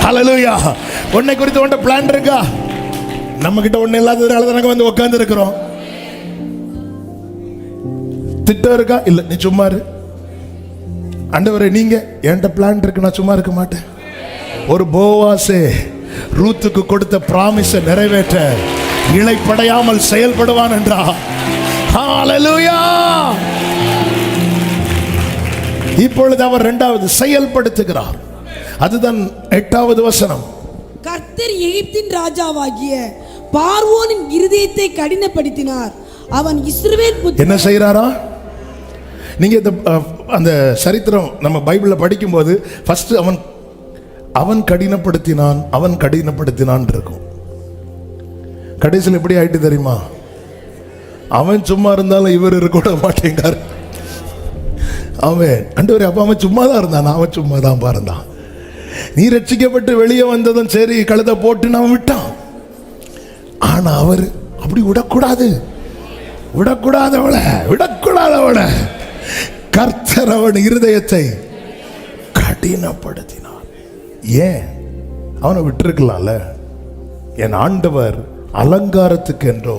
ஹல்லேலூயா. உன்னை குறித்து உன்ட்ட பிளான் இருக்கா? நம்ம கிட்ட ஒண்ணு இல்லாததுனால தான் உட்கார்ந்து இருக்கிறோம். திட்டம் இருக்கா? இல்ல, நீ சும்மா இரு. ஆண்டவரே, நீங்க என்கிட்ட பிளான் இருக்கு, நான் சும்மா இருக்க மாட்டேன். ஒரு போவாசே ரூத்துக்கு கொடுத்த பிராமிஸை நிறைவேற்ற இளைப்படையாமல் செயல்படுவான் என்றா. ஹல்லேலூயா. இப்பொழுது அவர் 2வது செயல்படுத்துகிறார். அதுதான் 8வது வசனம். கர்த்தர் எகிப்தின் ராஜாவாகிய பார்வோனின் இருதயத்தை கடினப்படுத்தினார். அவன் இஸ்ரவேல் என்ன செய்யறாரா? நீங்க அந்த சரித்திரம் நம்ம பைபிள்ல படிக்கும் போது ஃபர்ஸ்ட் அவன் கடினப்படுத்தினான் இருக்கும். கடைசியில் எப்படி ஆயிட்டு தெரியுமா? அவன் சும்மா இருந்தாலும் இவர் இருக்க மாட்டேங்கார். அவன் ஆண்டவரே, அப்ப அவன் சும்மா தான் இருந்தான், அவன் சும்மா தான் இருந்தான். நீ ரட்சிக்கப்பட்டு வெளியே வந்ததும் சரி, கழுதை போட்டு அவன் விட்டான். ஆனா அவர் அப்படி விடக்கூடாதவளை கர்த்தர் அவன் இருதயத்தை கடினப்படுத்தினார். ஏன்? அவனை விட்டுருக்கலாம்ல. என் ஆண்டவர் அலங்காரத்துக்கு என்றோ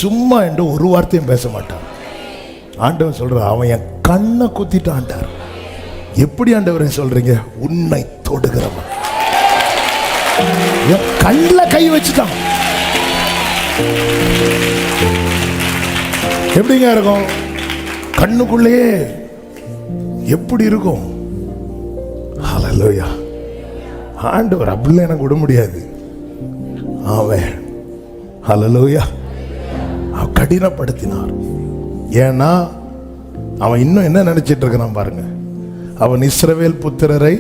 சும்மா என்றோ ஒரு வார்த்தையும் பேச மாட்டான். ஆண்டவர் சொல்ற, அவன் என் கண்ணை குத்திட்டான்டார். எப்படி ஆண்டவரை சொல்றீங்க? உன்னை தொடுகிறவன் என் கண்ணில் கை வச்சுட்டான். எப்படிங்க இருக்கும்? கண்ணுக்குள்ளேயே எப்படி இருக்கும்? ஹல்லேலூயா. ஆண்டவர் அப்படிலாம் எனக்கு விட முடியாது. அவன் ஹல்லேலூயா கடினப்படுத்தினார். ஏன்னா அவன் இன்னும் என்ன நினைச்சிட்டு இருக்கிறான் பாருங்க. அவன் இஸ்ரவேல் புத்திரரை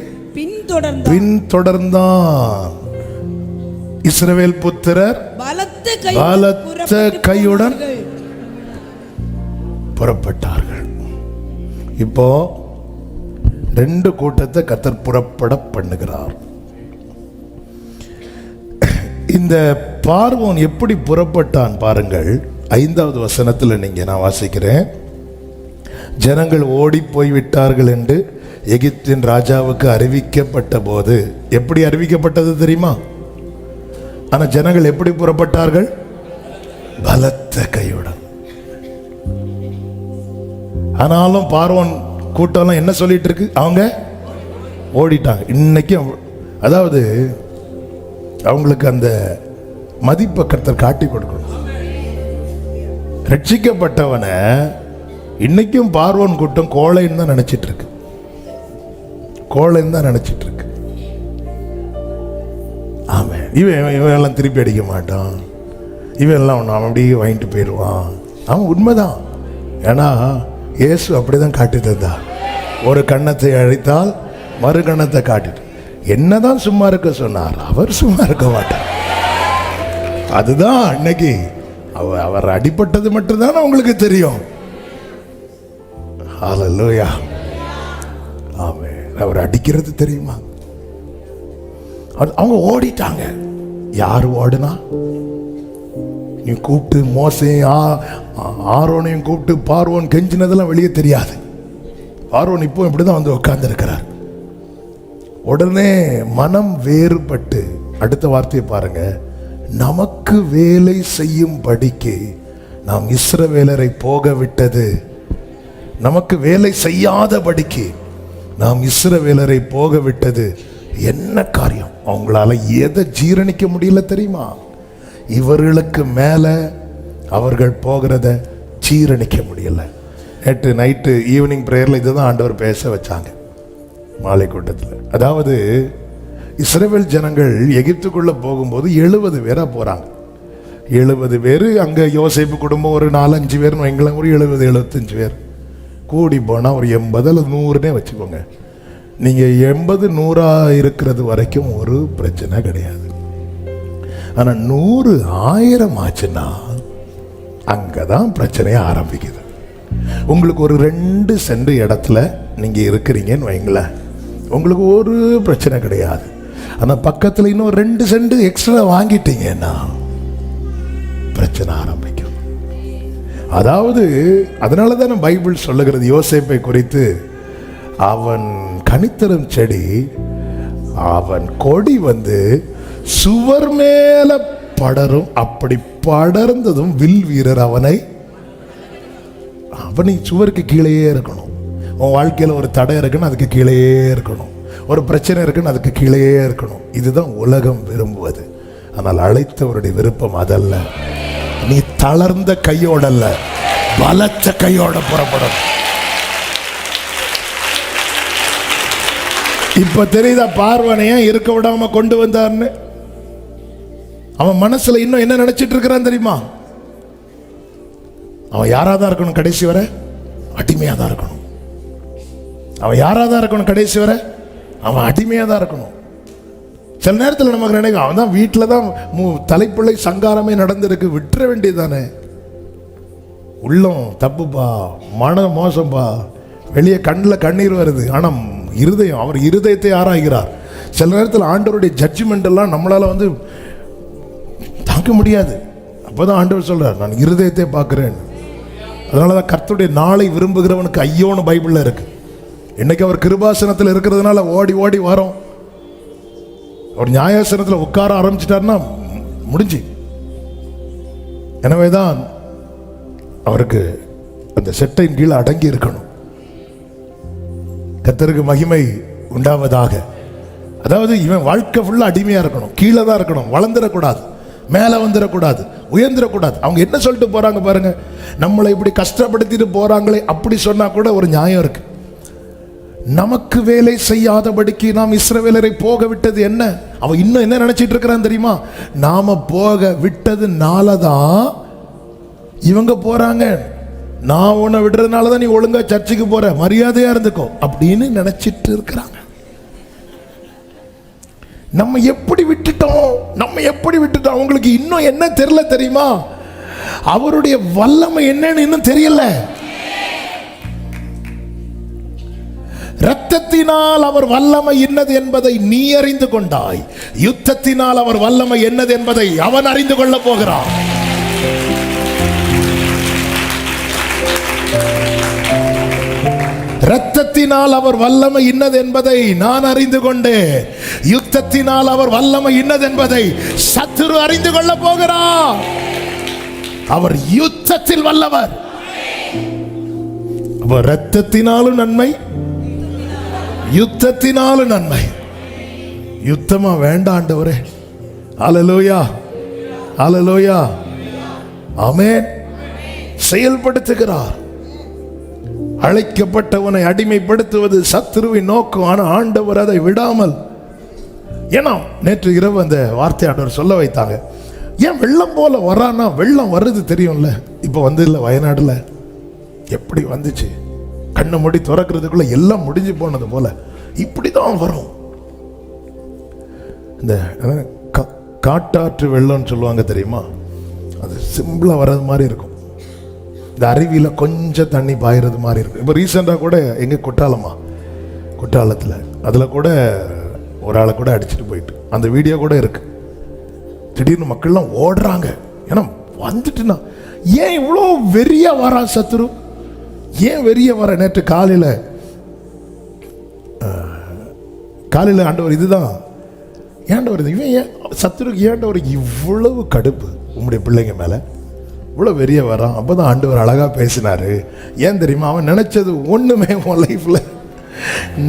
பின்தொடர்ந்தான். இஸ்ரவேல் புத்திரர் பலத்த கையுடன் புறப்பட்டார்கள். இப்போ 2 கூட்டத்தை கர்த்தர் புறப்பட பண்ணுகிறார். இந்த பார்வோன் எப்படி புறப்பட்டான் பாருங்கள். 5வது வசனத்தில் நான் வாசிக்கிறேன். ஜனங்கள் ஓடி போய் விட்டார்கள் என்று எகிப்தின் ராஜாவுக்கு அறிவிக்கப்பட்ட போது, எப்படி அறிவிக்கப்பட்டது தெரியுமா? ஆனா ஜனங்கள் எப்படி புறப்பட்டார்கள்? பலத்த கையுடன். ஆனாலும் பார்வோன் கூட்டம்லாம் என்ன சொல்லிட்டு இருக்கு? அவங்க ஓடிட்டாங்க. இன்னைக்கு அதாவது அவங்களுக்கு அந்த மதிப்பை கர்த்தர் காட்டி கொடுக்கணும். ரட்சிக்கப்பட்டவனை இன்னைக்கும் பார்வோன் கூட்டம் கோழைன்னு தான் நினைச்சிட்டு இருக்கு. கோழைன்னு தான் நினைச்சிட்டு இருக்கு. ஆமா, இவன் எல்லாம் திருப்பி அடிக்க மாட்டான், இவன் எல்லாம் ஒன்று அவன் அப்படியே வாங்கிட்டு போயிடுவான். அவன் உண்மைதான். ஏன்னா இயேசு அப்படிதான் காட்டி தந்தா. ஒரு கண்ணத்தை அழித்தால் மறு கண்ணத்தை காட்டிட்டு என்னதான் சும்மா இருக்க சொன்னார், அவர் சும்மா இருக்க மாட்டார். அதுதான் அன்னைக்கு அவர் அடிபட்டது மட்டும்தான் உங்களுக்கு தெரியும். ஹல்லேலூயா. ஆமென். அவர் அடிக்கிறது தெரியுமா? அவங்க ஓடிட்டாங்க. யாரு ஓடுனா? நீ கூப்பிட்டு மோசையும் ஆரோனையும் கூப்பிட்டு பார்வோன் கெஞ்சினதெல்லாம் வெளியே தெரியாது. பார்வோன் இப்போ இப்படிதான் வந்து உட்கார்ந்து இருக்கிறார். உடனே மனம் வேறுபட்டு அடுத்த வார்த்தையை பாருங்க, நமக்கு வேலை செய்யும் படிக்கு நாம் இஸ்ரவேலரை போக விட்டது. நமக்கு வேலை செய்யாத படிக்கு நாம் இஸ்ரவேலரை போக விட்டது என்ன காரியம்? அவங்களால எதை ஜீரணிக்க முடியல தெரியுமா? இவர்களுக்கு மேல அவர்கள் போகிறத ஜீரணிக்க முடியல. நேற்று நைட்டு ஈவினிங் பிரேயர்ல இதுதான் ஆண்டவர் பேச வச்சாங்க மாலை கூட்டத்தில். அதாவது இஸ்ரவேல் ஜனங்கள் எகிப்துக்குள்ள போகும்போது 70 பேரா போறாங்க. 70 பேர். அங்க யோசேப்பு குடும்பம் ஒரு 4-5 பேர்னு வைங்களேன், ஒரு 70-75 பேர் கூடி போனா ஒரு 80 அல்லது 100னே வச்சுக்கோங்க. நீங்க 80-100 இருக்கிறது வரைக்கும் ஒரு பிரச்சனை கிடையாது. ஆனா 100-1000 ஆச்சுன்னா அங்கதான் பிரச்சனையே ஆரம்பிக்குது. உங்களுக்கு ஒரு 2 சென்ட் இடத்துல நீங்க இருக்கிறீங்கன்னு வைங்களேன், உங்களுக்கு ஒரு பிரச்சனை கிடையாது. ஆனா பக்கத்துல இன்னும் 2 சென்ட் எக்ஸ்ட்ரா வாங்கிட்டீங்கன்னா பிரச்சனை ஆரம்பிக்கும். அதாவது அதனாலதான் பைபிள் சொல்லுகிறது யோசேப்பை குறித்து, அவன் கனித்தரும் செடி, அவன் கொடி வந்து சுவர் மேல படரும். அப்படி படர்ந்ததும் வில் வீரர் அவனை சுவருக்கு கீழேயே இருக்கணும். உன் வாழ்க்கையில் ஒரு தடை இருக்குன்னு அதுக்கு கீழேயே இருக்கணும். ஒரு பிரச்சனை இருக்குன்னு அதுக்கு கீழேயே இருக்கணும். இதுதான் உலகம் விரும்புவது. ஆனால் அழைத்தவருடைய விருப்பம் அதல்ல. நீ தளர்ந்த கையோட அல்ல, பலத்த கையோட புறப்படும். இப்ப தெரியுதா பார்வனையா இருக்க விடாம கொண்டு வந்தார்னு? அவன் மனசுல இன்னும் என்ன நினைச்சிட்டு இருக்கிறான் தெரியுமா? அவன் யாராதான் இருக்கணும் கடைசி வரை? அடிமையா தான் இருக்கணும். அவன் யாராதான் இருக்கணும் கடைசி வரை? அவன் அடிமையா தான் இருக்கணும். சில நேரத்தில் நமக்கு நினைக்கும் அவன் தான் வீட்டில் தான் தலைப்பிள்ளை சங்காரமே நடந்திருக்கு, விட்டுற வேண்டியதானே. உள்ளம் தப்புப்பா, மனம் மோசம்பா, வெளியே கண்ணில் கண்ணீர் வருது. ஆனால் இருதயம், அவர் இருதயத்தை ஆராய்கிறார். சில நேரத்தில் ஆண்டவருடைய ஜட்ஜ்மெண்ட் எல்லாம் நம்மளால வந்து தாக்க முடியாது. அப்போதான் ஆண்டவர் சொல்றார், நான் இருதயத்தை பார்க்கிறேன். அதனாலதான் கர்த்தருடைய நாளை விரும்புகிறவனுக்கு ஐயோன்னு பைபிள்ல இருக்கு. இன்னைக்கு அவர் கிருபாசனத்தில் இருக்கிறதுனால ஓடி ஓடி வரோம். அவர் நியாயாசனத்தில் உட்கார ஆரம்பிச்சிட்டாருன்னா முடிஞ்சு. எனவேதான் அவருக்கு அந்த செட்டையின் கீழே அடங்கி இருக்கணும். கர்த்தருக்கு மகிமை உண்டாவதாக. அதாவது இவன் வாழ்க்கை ஃபுல்லா அடிமையா இருக்கணும், கீழே தான் இருக்கணும், வளர்ந்துடக்கூடாது, மேலே வந்துடக்கூடாது, உயர்ந்துடக்கூடாது. அவங்க என்ன சொல்லிட்டு போறாங்க பாருங்க, நம்மளை இப்படி கஷ்டப்படுத்திட்டு போறாங்களே அப்படி சொன்னா கூட ஒரு நியாயம் இருக்கு. நமக்கு வேலை செய்யாதபடிக்கு நாம் இஸ்ரவேலரை போக விட்டது என்ன? அவன் இன்னும் என்ன நினைச்சிட்டு இருக்கிறான் தெரியுமா? நாம போக விட்டதுனாலதான் இவங்க போறாங்க. நான் உன்னை விடுறதுனாலதான் நீ ஒழுங்கா சர்ச்சுக்கு போற, மரியாதையா இருந்துக்கோ அப்படின்னு நினைச்சிட்டு இருக்கிறாங்க. நம்ம எப்படி விட்டுட்டோம்? அவங்களுக்கு இன்னும் என்ன தெரியல தெரியுமா? அவருடைய வல்லமை என்னன்னு இன்னும் தெரியல. இரத்தத்தினால் அவர் வல்லமை என்னது என்பதை நீ அறிந்து கொண்டாய். யுத்தத்தினால் அவர் வல்லமை என்னது என்பதை அவன் அறிந்து கொள்ள போகிறான். இரத்தத்தினால் அவர் வல்லமை இன்னது என்பதை நான் அறிந்து கொண்டேன். யுத்தத்தினால் அவர் வல்லமை இன்னது என்பதை சத்துரு அறிந்து கொள்ள போகிறார். அவர் யுத்தத்தில் வல்லவர். அப்ப ரத்தத்தினாலும் நன்மை, யுத்தத்தினாலும் நன்மை. யுத்தமா வேண்டாம் ஆண்டவரே. அல்லேலூயா, அல்லேலூயா, ஆமென். செயல்படுத்துகிறார். அழைக்கப்பட்டவனை அடிமைப்படுத்துவது சத்துருவின் நோக்கம். ஆனா ஆண்டவர் அதை விடாமல். ஏன்னா நேற்று இரவு அந்த வார்த்தை ஆண்டவர் சொல்ல வைத்தாங்க. ஏன் வெள்ளம் போல வரானா? வெள்ளம் வருது தெரியும்ல. இப்போ வந்து இல்லை வயநாடுல எப்படி வந்துச்சு, கண்ணை மூடி திறக்கிறதுக்குள்ள எல்லாம் முடிஞ்சு போனது போல இப்படிதான் வரும். இந்த காட்டாற்று வெள்ளம்னு சொல்லுவாங்க தெரியுமா, அது சிம்பிளா வர்றது மாதிரி இருக்கும். இந்த அருவியில கொஞ்சம் தண்ணி பாயிறது மாதிரி இருக்கும். இப்போ ரீசெண்டாக கூட எங்க குற்றாலத்தில் அதில் கூட ஒரு ஆளை கூட அடிச்சுட்டு போயிட்டு அந்த வீடியோ கூட இருக்கு. திடீர்னு மக்கள்லாம் ஓடுறாங்க. ஏன்னா வந்துட்டுனா ஏன் இவ்வளோ வெறிய வரா சத்துரு? ஏன் வெறிய வர? நேற்று காலையில் ஆண்டவர் இதுதான் ஏண்டவர், இவன் ஏன் சத்துருக்கு ஏண்டவர் இவ்வளவு கடுப்பு உங்களுடைய பிள்ளைங்க மேலே இவ்வளோ வெறிய வரான்? அப்போ தான் ஆண்டவர் அழகாக பேசினார். ஏன் தெரியுமா? அவன் நினச்சது ஒன்றுமே உன் லைஃப்பில்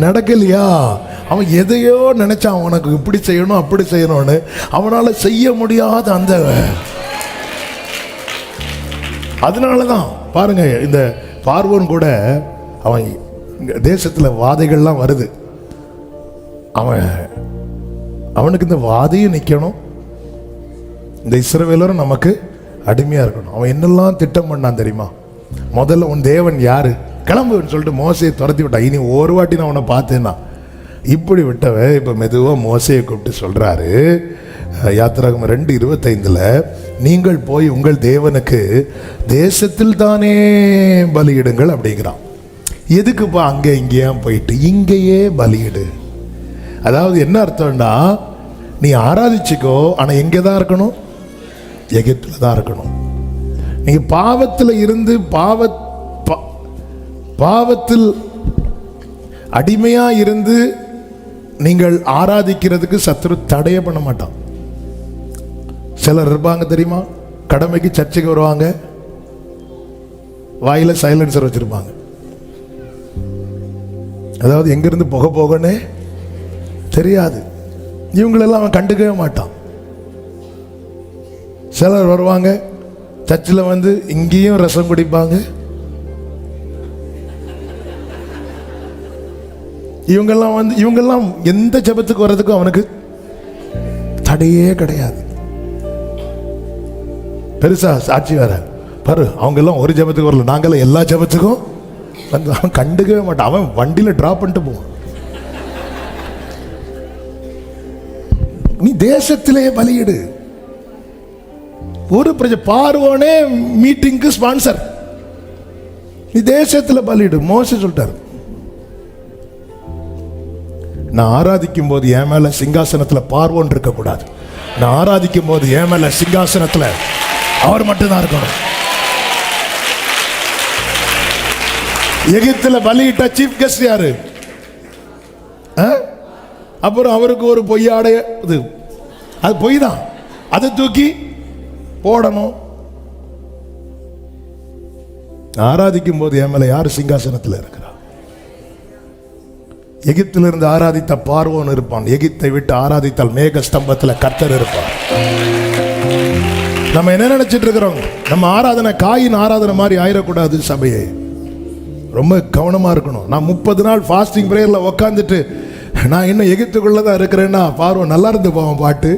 நடக்கலையா? அவன் எதையோ நினச்சான், அவனுக்கு இப்படி செய்யணும் அப்படி செய்யணும்னு. அவனால் செய்ய முடியாத அந்த, அதனால தான் பாருங்க இந்த பார்வோன் கூட அவன் தேசத்தில் வாதைகள்லாம் வருது. அவனுக்கு இந்த வாதையும் நிற்கணும், இந்த இஸ்ரவேலரும் நமக்கு அடிமையாக இருக்கணும். அவன் என்னெல்லாம் திட்டம் பண்ணான் தெரியுமா? முதல்ல உன் தேவன் யாரு, கிளம்புன்னு சொல்லிட்டு மோசையை துரத்தி விட்டான். இனி ஒரு வாட்டி நான் அவனை பார்த்தேன்னா இப்படி விட்டவ இப்போ மெதுவாக மோசையை கூப்பிட்டு சொல்கிறாரு, யாத்திராகமம் 2:25, நீங்கள் போய் உங்கள் தேவனுக்கு தேசத்தில் தானே பலியிடுங்கள் அப்படிங்கிறான். எதுக்குப்பா அங்கே இங்கேயா போயிட்டு, இங்கேயே பலியிடு. அதாவது என்ன அர்த்தம்னா, நீ ஆராதிச்சுக்கோ, ஆனால் எங்கே தான் இருக்கணும்? எகிப்தில் தான் இருக்கணும். நீங்க பாவத்தில் இருந்து பாவத்தில் அடிமையா இருந்து நீங்கள் ஆராதிக்கிறதுக்கு சத்துரு தடைய பண்ண மாட்டான். சிலர் இருப்பாங்க தெரியுமா, கடமைக்கு சர்ச்சைக்கு வருவாங்க, வாயில சைலன்சர் வச்சிருப்பாங்க. அதாவது எங்கிருந்து புகை போகனே தெரியாது. இவங்களெல்லாம் அவன் கண்டுக்கவே மாட்டான். சிலர் வருவாங்க சர்ச்சில் வந்து இங்கேயும் ரசம் குடிப்பாங்க. இவங்கெல்லாம் எந்த ஜெபத்துக்கு வர்றதுக்கும் அவனுக்கு தடையே கிடையாது. பெருசா சாட்சி வேற பாரு, அவங்க எல்லாம் ஒரு ஜெபத்துக்கு வரல, நாங்கெல்லாம் எல்லா ஜெபத்துக்கும் வந்து அவன் கண்டுக்கவே மாட்டான். அவன் வண்டியில டிராப் பண்ணிட்டு போவான். நீ தேசத்திலே பலியிடு. ஒரு பார்வோனே மீட்டிங்க்கு ஸ்பான்சர், நீ தேசத்தில் பலியிடு. மோசே சொல்லிட்டாரு, நான் ஆராதிக்கும் போது என் மேல சிங்காசனத்தில் பார்வோன் இருக்கக்கூடாது. நான் ஆராதிக்கும் போது என் மேல சிங்காசனத்தில் அவர் மட்டும்தான் இருக்கணும். எகிப்தில் பலியிட்ட சீஃப் கெஸ்ட் யாரு? அப்புறம் அவருக்கு ஒரு பொய்யாடைய, அது பொய் தான், அதை தூக்கி போடணும். ஆராதிக்கும் போது என் மேல யார் சிங்காசனத்தில் இருக்கிறார்? எகிப்திலிருந்து ஆராதித்த பார்வோன் இருப்பான். எகிப்தை விட்டு ஆராதித்தால் மேக ஸ்தம்பத்தில் கர்த்தர் இருப்பார். நம்ம என்ன நினைச்சிட்டு இருக்கிறோம்? நம்ம ஆராதனை காயின் ஆராதனை மாதிரி ஆயிடக்கூடாது. சபையை ரொம்ப கவனமா இருக்கணும். நான் 30 நாள் ஃபாஸ்டிங் பிரேயர்ல உக்காந்துட்டு நான் இன்னும் எகிப்துக்குள்ளதான் இருக்கிறேன்னா, பார்வோன் நல்லா இருந்து போவோம், பாட்டு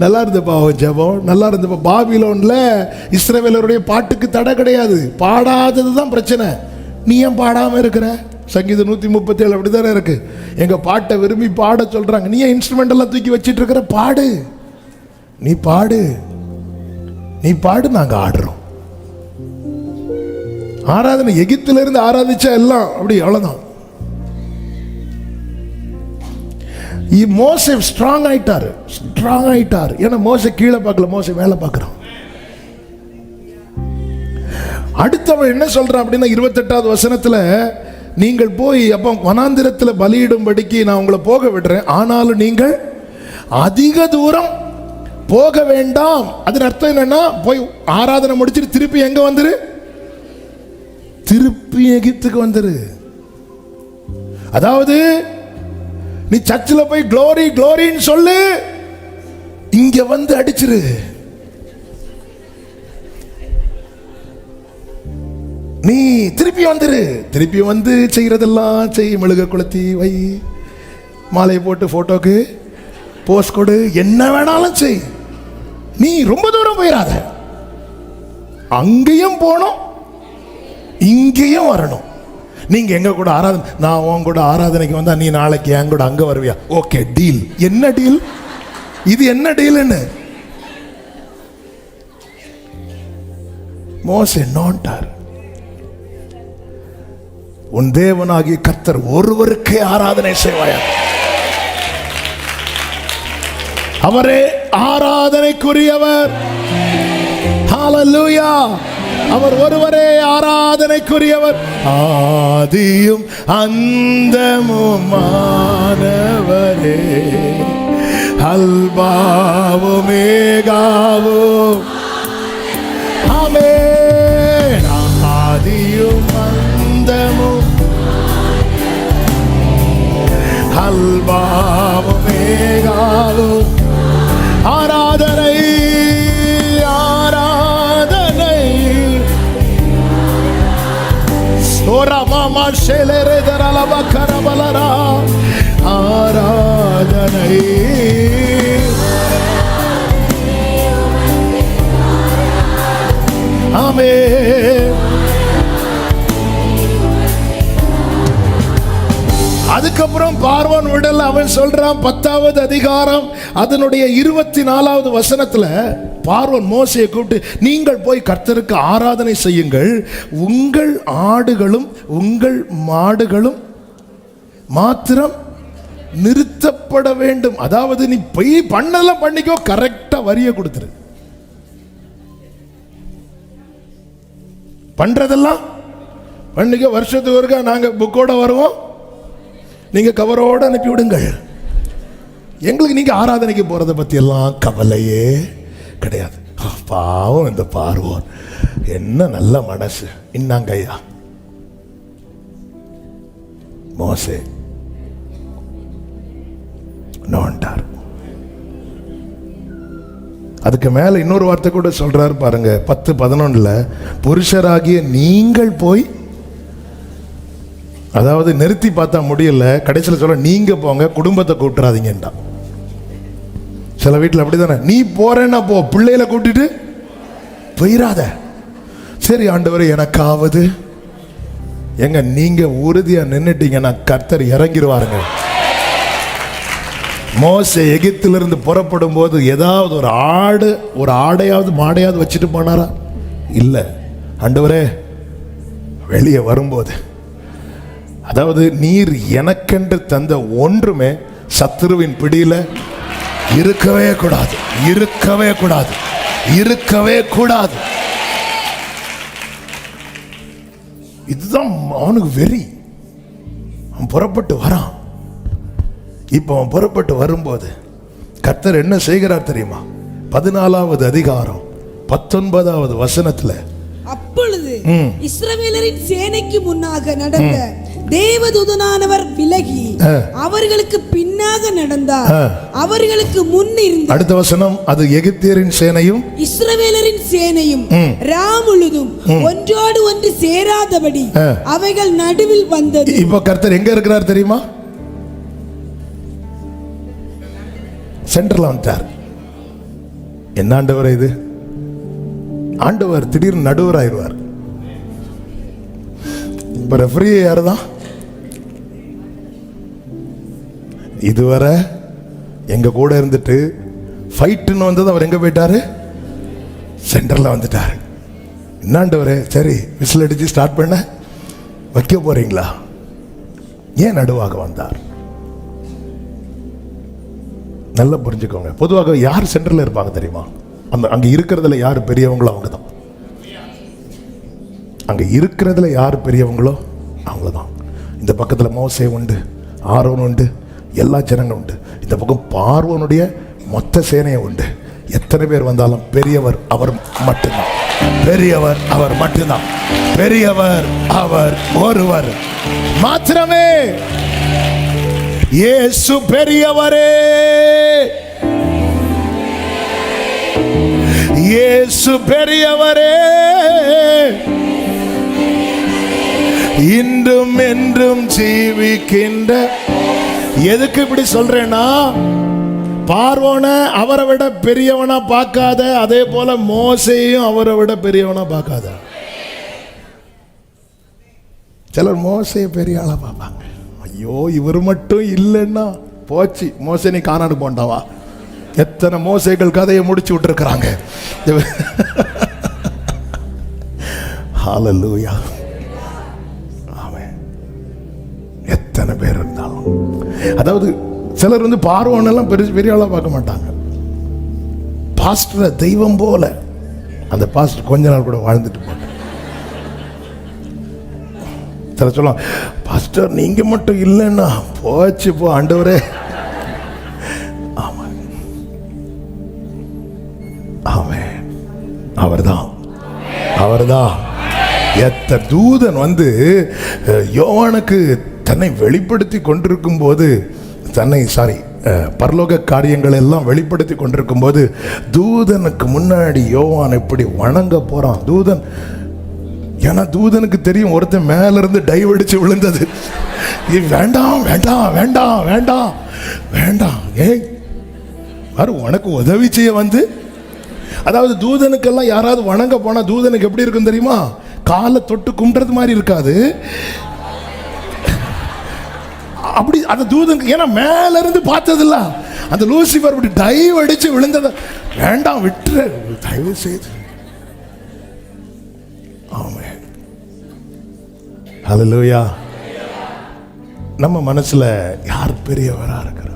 நல்லா இருந்து போவோம், ஜெபம் நல்லா இருந்து போ. பாபிலோன்ல இஸ்ரவேலருடைய பாட்டுக்கு தடை கிடையாது, பாடாததுதான் பிரச்சனை. நீ ஏன் பாடாம இருக்கிற? சங்கீதம் 137 அப்படித்தானே இருக்கு. எங்க பாட்டை விரும்பி பாட சொல்றாங்க, நீ ஏன் இன்ஸ்ட்ருமெண்ட் எல்லாம் தூக்கி வச்சிட்டு இருக்கிற? பாடு, நீ பாடு, நீ பாடு, நாங்க ஆடுறோம். ஆராதனை எகிப்தில இருந்து ஆராதிச்சா எல்லாம் அப்படி அவ்வளவுதான். மோசே ஸ்ட்ராங் ஆயிட்டாரு. ஏன்னா மோசே கீழே பார்க்கல, மோசே மேல பார்க்கிறான். அடுத்தவன் என்ன சொல்றான் அப்படின்னா 28வது வசனத்துல, நீங்கள் போய் அப்போ வனாந்திரத்தில் பலியிடும்படிக்கு நான் உங்களை போக விடுறேன், ஆனாலும் நீங்கள் அதிக தூரம் போக வேண்டாம். அதன் அர்த்தம் என்னன்னா, போய் ஆராதனை முடிச்சுட்டு திருப்பி எங்க வந்துரு? திருப்பி எகிப்துக்கு வந்துரு. அதாவது நீ சர்ச்சில் போய் க்ளோரி க்ளோரின்னு சொல்லு, இங்க வந்து அடிச்சிரு. நீ திருப்பி வந்துரு. திருப்பி வந்து செய்யறதெல்லாம் செய். மெழுக கொளுத்தி வை, மாலையை போட்டு போட்டோக்கு போஸ்ட் கொடு, என்ன வேணாலும் செய். நீ ரொம்ப தூரம் போயிடாத. அங்கேயும் போனோம், இங்கேயும் வரணும். நீங்க எங்க கூட ஆராதனை, நான் உன் கூட ஆராதனைக்கு வந்தா நீ நாளைக்கு என் கூட அங்க வருவியா? Okay, deal. என்ன டீல் இது? என்ன டீல்னு மோசே நோண்டார். உன் தேவனாகிய கர்த்தர் ஒருவருக்கே ஆராதனை செய்வாயா? அவரே ஆராதனைக்குரியவர். ஹல்லேலூயா. அவர் ஒருவரே ஆராதனைக்குரியவர். ஆதியும் அந்தமுமானவரே, அல்பாவும் மேகாவும். ஆமென். ஆதியும் அந்தமும், அல்பாவும் மேகாவும். ஆராதனை, ஆராதனை. ஓரமாமா ஷெலரே தரலப கரபலரா. ஆராதனை. ஆமென். அதுக்கப்புறம் பார்வோன் விடல். அவன் சொல்றான் 10வது அதிகாரம் அதனுடைய 24வது வசனத்துல பார்வோன் மோசேயை கூப்பிட்டு, நீங்கள் போய் கர்த்தருக்கு ஆராதனை செய்யுங்கள், உங்கள் ஆடுகளும் உங்கள் மாடுகளும் மாத்திரம் நிறுத்தப்பட வேண்டும். அதாவது நீ போய் பண்ணலாம் பண்ணிக்கோ, கரெக்டா வரிய கொடுத்துரு. பண்றதெல்லாம் பண்ணிக்கோ. வருஷத்துக்கு ஒருக்கா நாங்க புக்கோட வருவோம், நீங்க கவரோடு அனுப்பி விடுங்கள். எங்களுக்கு நீங்க ஆராதனைக்கு போறதை பத்தி எல்லாம் கவலையே கிடையாது. பாவம் இந்த பார்வோன், என்ன நல்ல மனசு. இன்னாங்கய்யா மோசே நோண்டார். அதுக்கு மேல இன்னொரு வார்த்தை கூட சொல்றாரு பாருங்க, 10:11 புருஷராகிய நீங்கள் போய், அதாவது நிறுத்தி பார்த்தா முடியல, கடைசியில் சொல்ல நீங்க போங்க, குடும்பத்தை கூப்பிட்டுறாதீங்கடா. சில வீட்டில் அப்படிதானே, நீ போறேன்னா போ, பிள்ளைகளை கூட்டிட்டு போயிடாத. சரி ஆண்டவரே எனக்காவது. எங்க நீங்க உறுதியா நின்னுட்டீங்கன்னா கர்த்தர் இறங்கிடுவாருங்க. மோசே எகிப்திலிருந்து புறப்படும் போது ஏதாவது ஒரு ஆடையாவது மாடையாவது வச்சுட்டு போனாரா? இல்ல. ஆண்டவரே வெளியே வரும்போது, அதாவது நீர் எனக்கென்று தந்த ஒன்றுமே சத்துருவின் பிடியில இருக்கவே கூடாது, இருக்கவே கூடாது, இருக்கவே கூடாது. இதுதான் அவனுக்கு வெறி. அவன் புறப்பட்டு வரான். இப்ப அவன் புறப்பட்டு வரும்போது கர்த்தர் என்ன செய்கிறார் தெரியுமா? 14வது அதிகாரம் 19வது வசனத்துல, அப்பொழுது இஸ்ரவேலரின் சேனைக்கு முன்னாக நடந்த தேவதூதனானவர் விலகி அவர்களுக்கு பின்னாக நடந்தார். அவர்களுக்கு முன் இருந்த, அடுத்த வசனம், அது எகிப்தியரின் சேனையும் இஸ்ரவேலரின் சேனையும் ராமுழுதும் ஒன்றோடு ஒன்று சேராதபடி அவைகள் நடுவில் வந்தது. இப்ப கர்த்தர் எங்க இருக்கிறார் தெரியுமா? சென்டர்ல வந்துட்டார். என்ன ஆண்டவர் இது? ஆண்டவர் திடீர்னு நடுவர் ஆயிடுவார். இப்ப ரெஃபரி யாருதான்? இதுவரை எங்க கூட இருந்துட்டு ஃபைட்டுன்னு வந்தது, அவர் எங்க போயிட்டாரு? சென்டர்ல வந்துட்டாரு. என்ன ஆண்டவரே, சரி விசில் அடிச்சு ஸ்டார்ட் பண்ண வைக்க போறீங்களா? ஏன் நடுவாக வந்தார்? நல்லா புரிஞ்சுக்கோங்க. பொதுவாக யார் சென்டர்ல இருப்பாங்க தெரியுமா? அங்க இருக்கிறதுல யார் பெரியவங்களோ அவங்க தான். அங்க இருக்கிறதுல யார் பெரியவங்களோ அவங்க தான். இந்த பக்கத்துல மோசே உண்டு, ஆரோன் உண்டு, எல்லா ஜனங்களும் உண்டு. இந்த பக்கம் பார்வோனுடைய மொத்த சேனையை உண்டு. எத்தனை பேர் வந்தாலும் பெரியவர் அவர் மட்டும்தான். பெரியவர் அவர் மட்டும்தான். பெரியவர் அவர் ஒருவர் மாத்திரமே. இயேசு பெரியவரே, இயேசு பெரியவரே, இன்றும் என்றும் ஜீவிக்கின்ற. எதுக்கு இப்படி சொல்றேன்னா, பார்வோனை அவரை விட பெரியவனா பார்க்காத, அதே போல மோசையும் அவரை விட பெரியவனா பார்க்காத. சிலர் மோசையை பெரிய ஆளா பார்ப்பாங்க. ஐயோ இவர் மட்டும் இல்லைன்னா போச்சு, மோசை நீ காணாடு போண்டாவா. எத்தனை மோசைகள் கதையை முடிச்சு விட்டுருக்கிறாங்க. ஹல்லேலூயா. ஆமென். எத்தனை பேர் இருந்தாலும், அதாவது சிலர் வந்து பார்வோனெல்லாம் பெரிய ஆளா பார்க்க மாட்டாங்க. பாஸ்டரை தெய்வம் போல, அந்த பாஸ்டர் கொஞ்ச நாள் கூட வாழ்ந்துட்டு போட்டாங்க. சிலர் சொல்லலாம், பாஸ்டர் நீங்க மட்டும் இல்லைன்னா போச்சு போ ஆண்டவரே. ஆமா, ஆமென். அவர்தான், அவர்தான். எத்த தூதன் வந்து யோவானுக்கு தன்னை வெளிப்படுத்தி கொண்டிருக்கும் போது, பரலோக காரியங்கள் எல்லாம் வெளிப்படுத்தி கொண்டிருக்கும் போது, தூதனுக்கு முன்னாடி யோவான் எப்படி வணங்க போறான். தூதன், ஏன்னா தூதனுக்கு தெரியும் ஒருத்தன் மேல இருந்து டைவ் அடிச்சு விழுந்தது. வேண்டாம் வேண்டாம் வேண்டாம் வேண்டாம் வேண்டாம், ஏய் பாரு உனக்கு உதவி செய்ய வந்து. அதாவது தூதனுக்கெல்லாம் யாராவது வணங்க போனா தூதனுக்கு எப்படி இருக்கும் தெரியுமா? காலை தொட்டு கும்பிடுறது மாதிரி இருக்காது. அப்படி அந்த தூதனுக்கு, ஏன்னா மேல இருந்து பார்த்ததில்ல. அந்த லூசிபர் அப்படி டைவ் அடிச்சு விழுந்தத, வேண்டாம் விட்டுரு தயவு செய்து. ஆமென். ஹல்லேலூயா. நம்ம மனசுல யார் பெரியவரா இருக்கிறார்?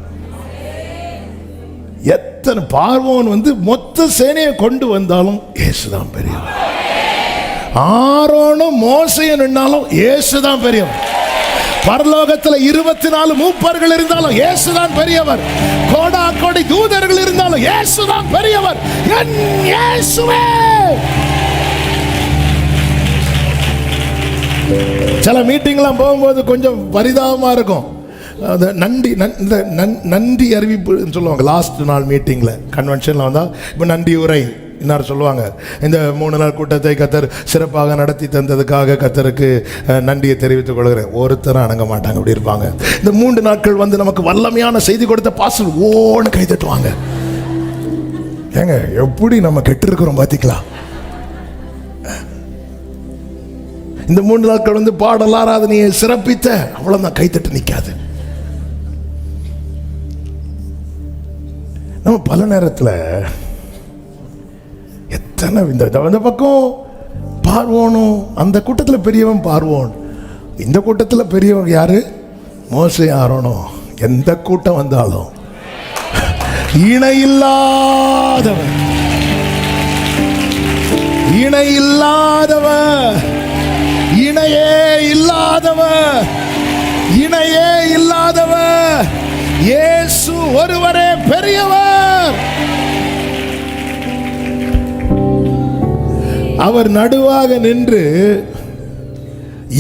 எத்தனை பார்வோன் வந்து மொத்த சேனையை கொண்டு வந்தாலும் இயேசுதான் பெரியவர். ஆரோனும் மோசையும் நின்னாலும் இயேசுதான் பெரியவர். பரலோகத்தில் 24 மூப்பர்கள் இருந்தாலும் இயேசுதான் பெரியவர். கோடா கோடி தூதர்கள் இருந்தாலும் இயேசுதான் பெரியவர். என் இயேசுவே. சில மீட்டிங்லாம் போகும்போது கொஞ்சம் பரிதாபமா இருக்கும். நன்றி அறிவிப்பு சொல்லுவாங்க. லாஸ்ட் நாள் மீட்டிங்ல கன்வென்ஷன்ல வந்தா இப்போ நன்றி உரை இன்னார் சொல்லுவாங்க. இந்த 3 நாள் கூட்டத்தை கத்தர் சிறப்பாக நடத்தி தந்ததுக்காக கத்தருக்கு நன்றியை தெரிவித்துக் கொள்கிறேன். ஒருத்தரும் அடங்க மாட்டாங்க, அப்படி இருப்பாங்க. இந்த 3 நாட்கள் வந்து நமக்கு வல்லமையான செய்தி கொடுத்த பாஸ்டர் ஓன்னு கை தட்டுவாங்க. ஏங்க எப்படி நம்ம கெட்டு இருக்கிறோம் பாத்தீங்களா? இந்த 3 நாட்கள் வந்து பாடல் ஆராதனையை சிறப்பித்த அவ்வளவுதான், கைத்தட்டு நிக்காது. நம்ம பல நேரத்தில் எத்தனை இந்த பக்கம் பார்வோனும், அந்த கூட்டத்தில் பெரியவன் பார்வோன், இந்த கூட்டத்தில் பெரியவன் யாரு? மோசே ஆரோனும். எந்த கூட்டம் வந்தாலும் இணையில்லாதவன், இணையில்லாதவன், இணையே இல்லாதவன், இணையே இல்லாதவன் இயேசு ஒருவரே பெரியவர். அவர் நடுவாக நின்று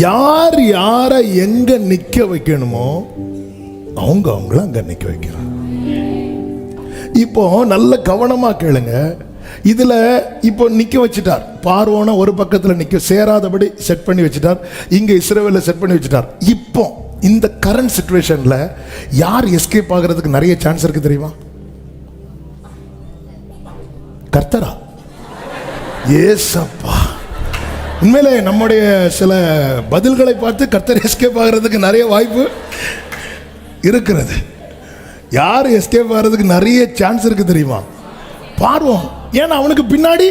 யார் யாரை எங்க நிக்க வைக்கணுமோ அவங்க அவங்கள அங்க நிக்க வைக்கிறார். இப்போ நல்ல கவனமா கேளுங்க. இதுல இப்போ நிக்க வச்சுட்டார். பார்வோனை ஒரு பக்கத்துல நிக்க சேராதபடி செட் பண்ணி வச்சுட்டார். இங்க இஸ்ரவேலை செட் பண்ணி வச்சுட்டார். இப்போ இந்த கரண்ட் சிச்சுவேஷன்ல யார் எஸ்கேப் ஆகிறதுக்கு நிறைய சான்ஸ் இருக்கு தெரியுமா? கர்த்தரா? ஏசப்பா. உண்மையிலே நம்முடைய சில பதில்களை பார்த்து கர்த்தர் எஸ்கேப் ஆகிறதுக்கு நிறைய வாய்ப்பு இருக்கிறது. யார் எஸ்கேப் ஆகிறதுக்கு நிறைய சான்ஸ் இருக்கு தெரியுமா? பார்வோன். ஏன்னா அவனுக்கு பின்னாடி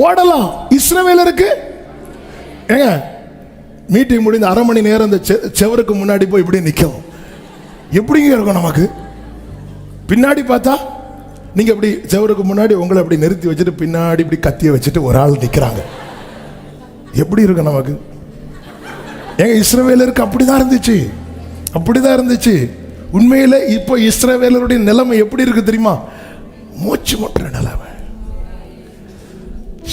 ஓடலாம். இஸ்ரவேலருக்கு ஏங்க மீட்டிங் முடிந்த அரை மணி நேரம் அந்த செவருக்கு முன்னாடி போய் இப்படி நிற்கும். எப்படிங்க இருக்கும் நமக்கு? பின்னாடி பார்த்தா நீங்க இப்படி செவருக்கு முன்னாடி உங்களை அப்படி நிறுத்தி வச்சுட்டு பின்னாடி இப்படி கத்திய வச்சுட்டு ஒரு ஆள் நிற்கிறாங்க. எப்படி இருக்கும் நமக்கு? ஏங்க இஸ்ரவேலருக்கு அப்படிதான் இருந்துச்சு, அப்படிதான் இருந்துச்சு. உண்மையில இப்போ இஸ்ரவேலருடைய நிலைமை எப்படி இருக்கு தெரியுமா? மூச்சு முட்டுற நிலைமை,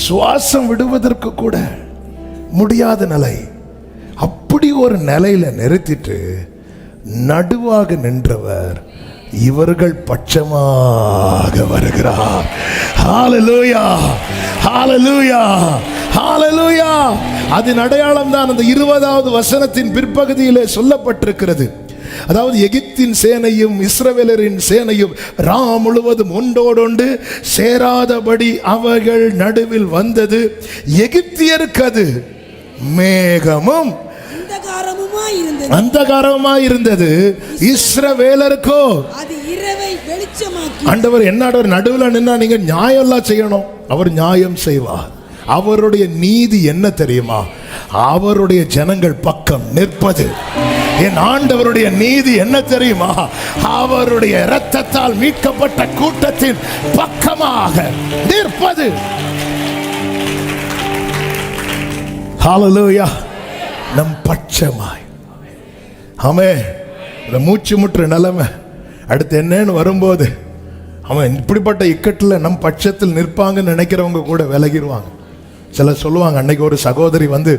சுவாசம் விடுவதற்கு கூட முடியாத நிலை. அப்படி ஒரு நிலையில நிறுத்திட்டு நடுவாக நின்றவர் இவர்கள் பட்சமாக வருகிறார். ஹalleluya, ஹalleluya, ஹalleluya. அதன் அடையாளம் தான் அந்த 20வது வசனத்தின் பிற்பகுதியிலே சொல்லப்பட்டிருக்கிறது. அதாவது எகிப்தின் சேனையும் இஸ்ரவேலரின் சேனையும் முழுவதும் ஒன்றோடொன்று சேராதபடி அவர்கள் நடுவில் வந்தது. எகிப்தியருக்கு அது மேகமும் அந்தகாரமுமாய் இருந்தது, இஸ்ரவேலருக்கோ அது இரவை வெளிச்சமாக்கி. ஆண்டவர் என்ன நடுவில் நின்னா நீங்க நியாயம் எல்லாம் செய்யணும், அவர் நியாயம் செய்வார். அவருடைய நீதி என்ன தெரியுமா? அவருடைய ஜனங்கள் பக்கம் நிற்பது. என் ஆண்டவருடைய நீதி என்ன தெரியுமா? அவருடைய இரத்தத்தால் மீட்கப்பட்ட கூட்டத்தின் பக்கமாக நிற்பது. ஹalleluya. நம் பட்சமாய். ஆமென். இந்த மூச்சு முற்ற நிலைமை அடுத்து என்னன்னு வரும்போது அவன் இப்படிப்பட்ட இக்கட்டில் நம் பட்சத்தில் நிற்பாங்கன்னு நினைக்கிறவங்க கூட விலகிடுவாங்க. சிலர் சொல்லுவாங்க, அன்னைக்கு ஒரு சகோதரி வந்து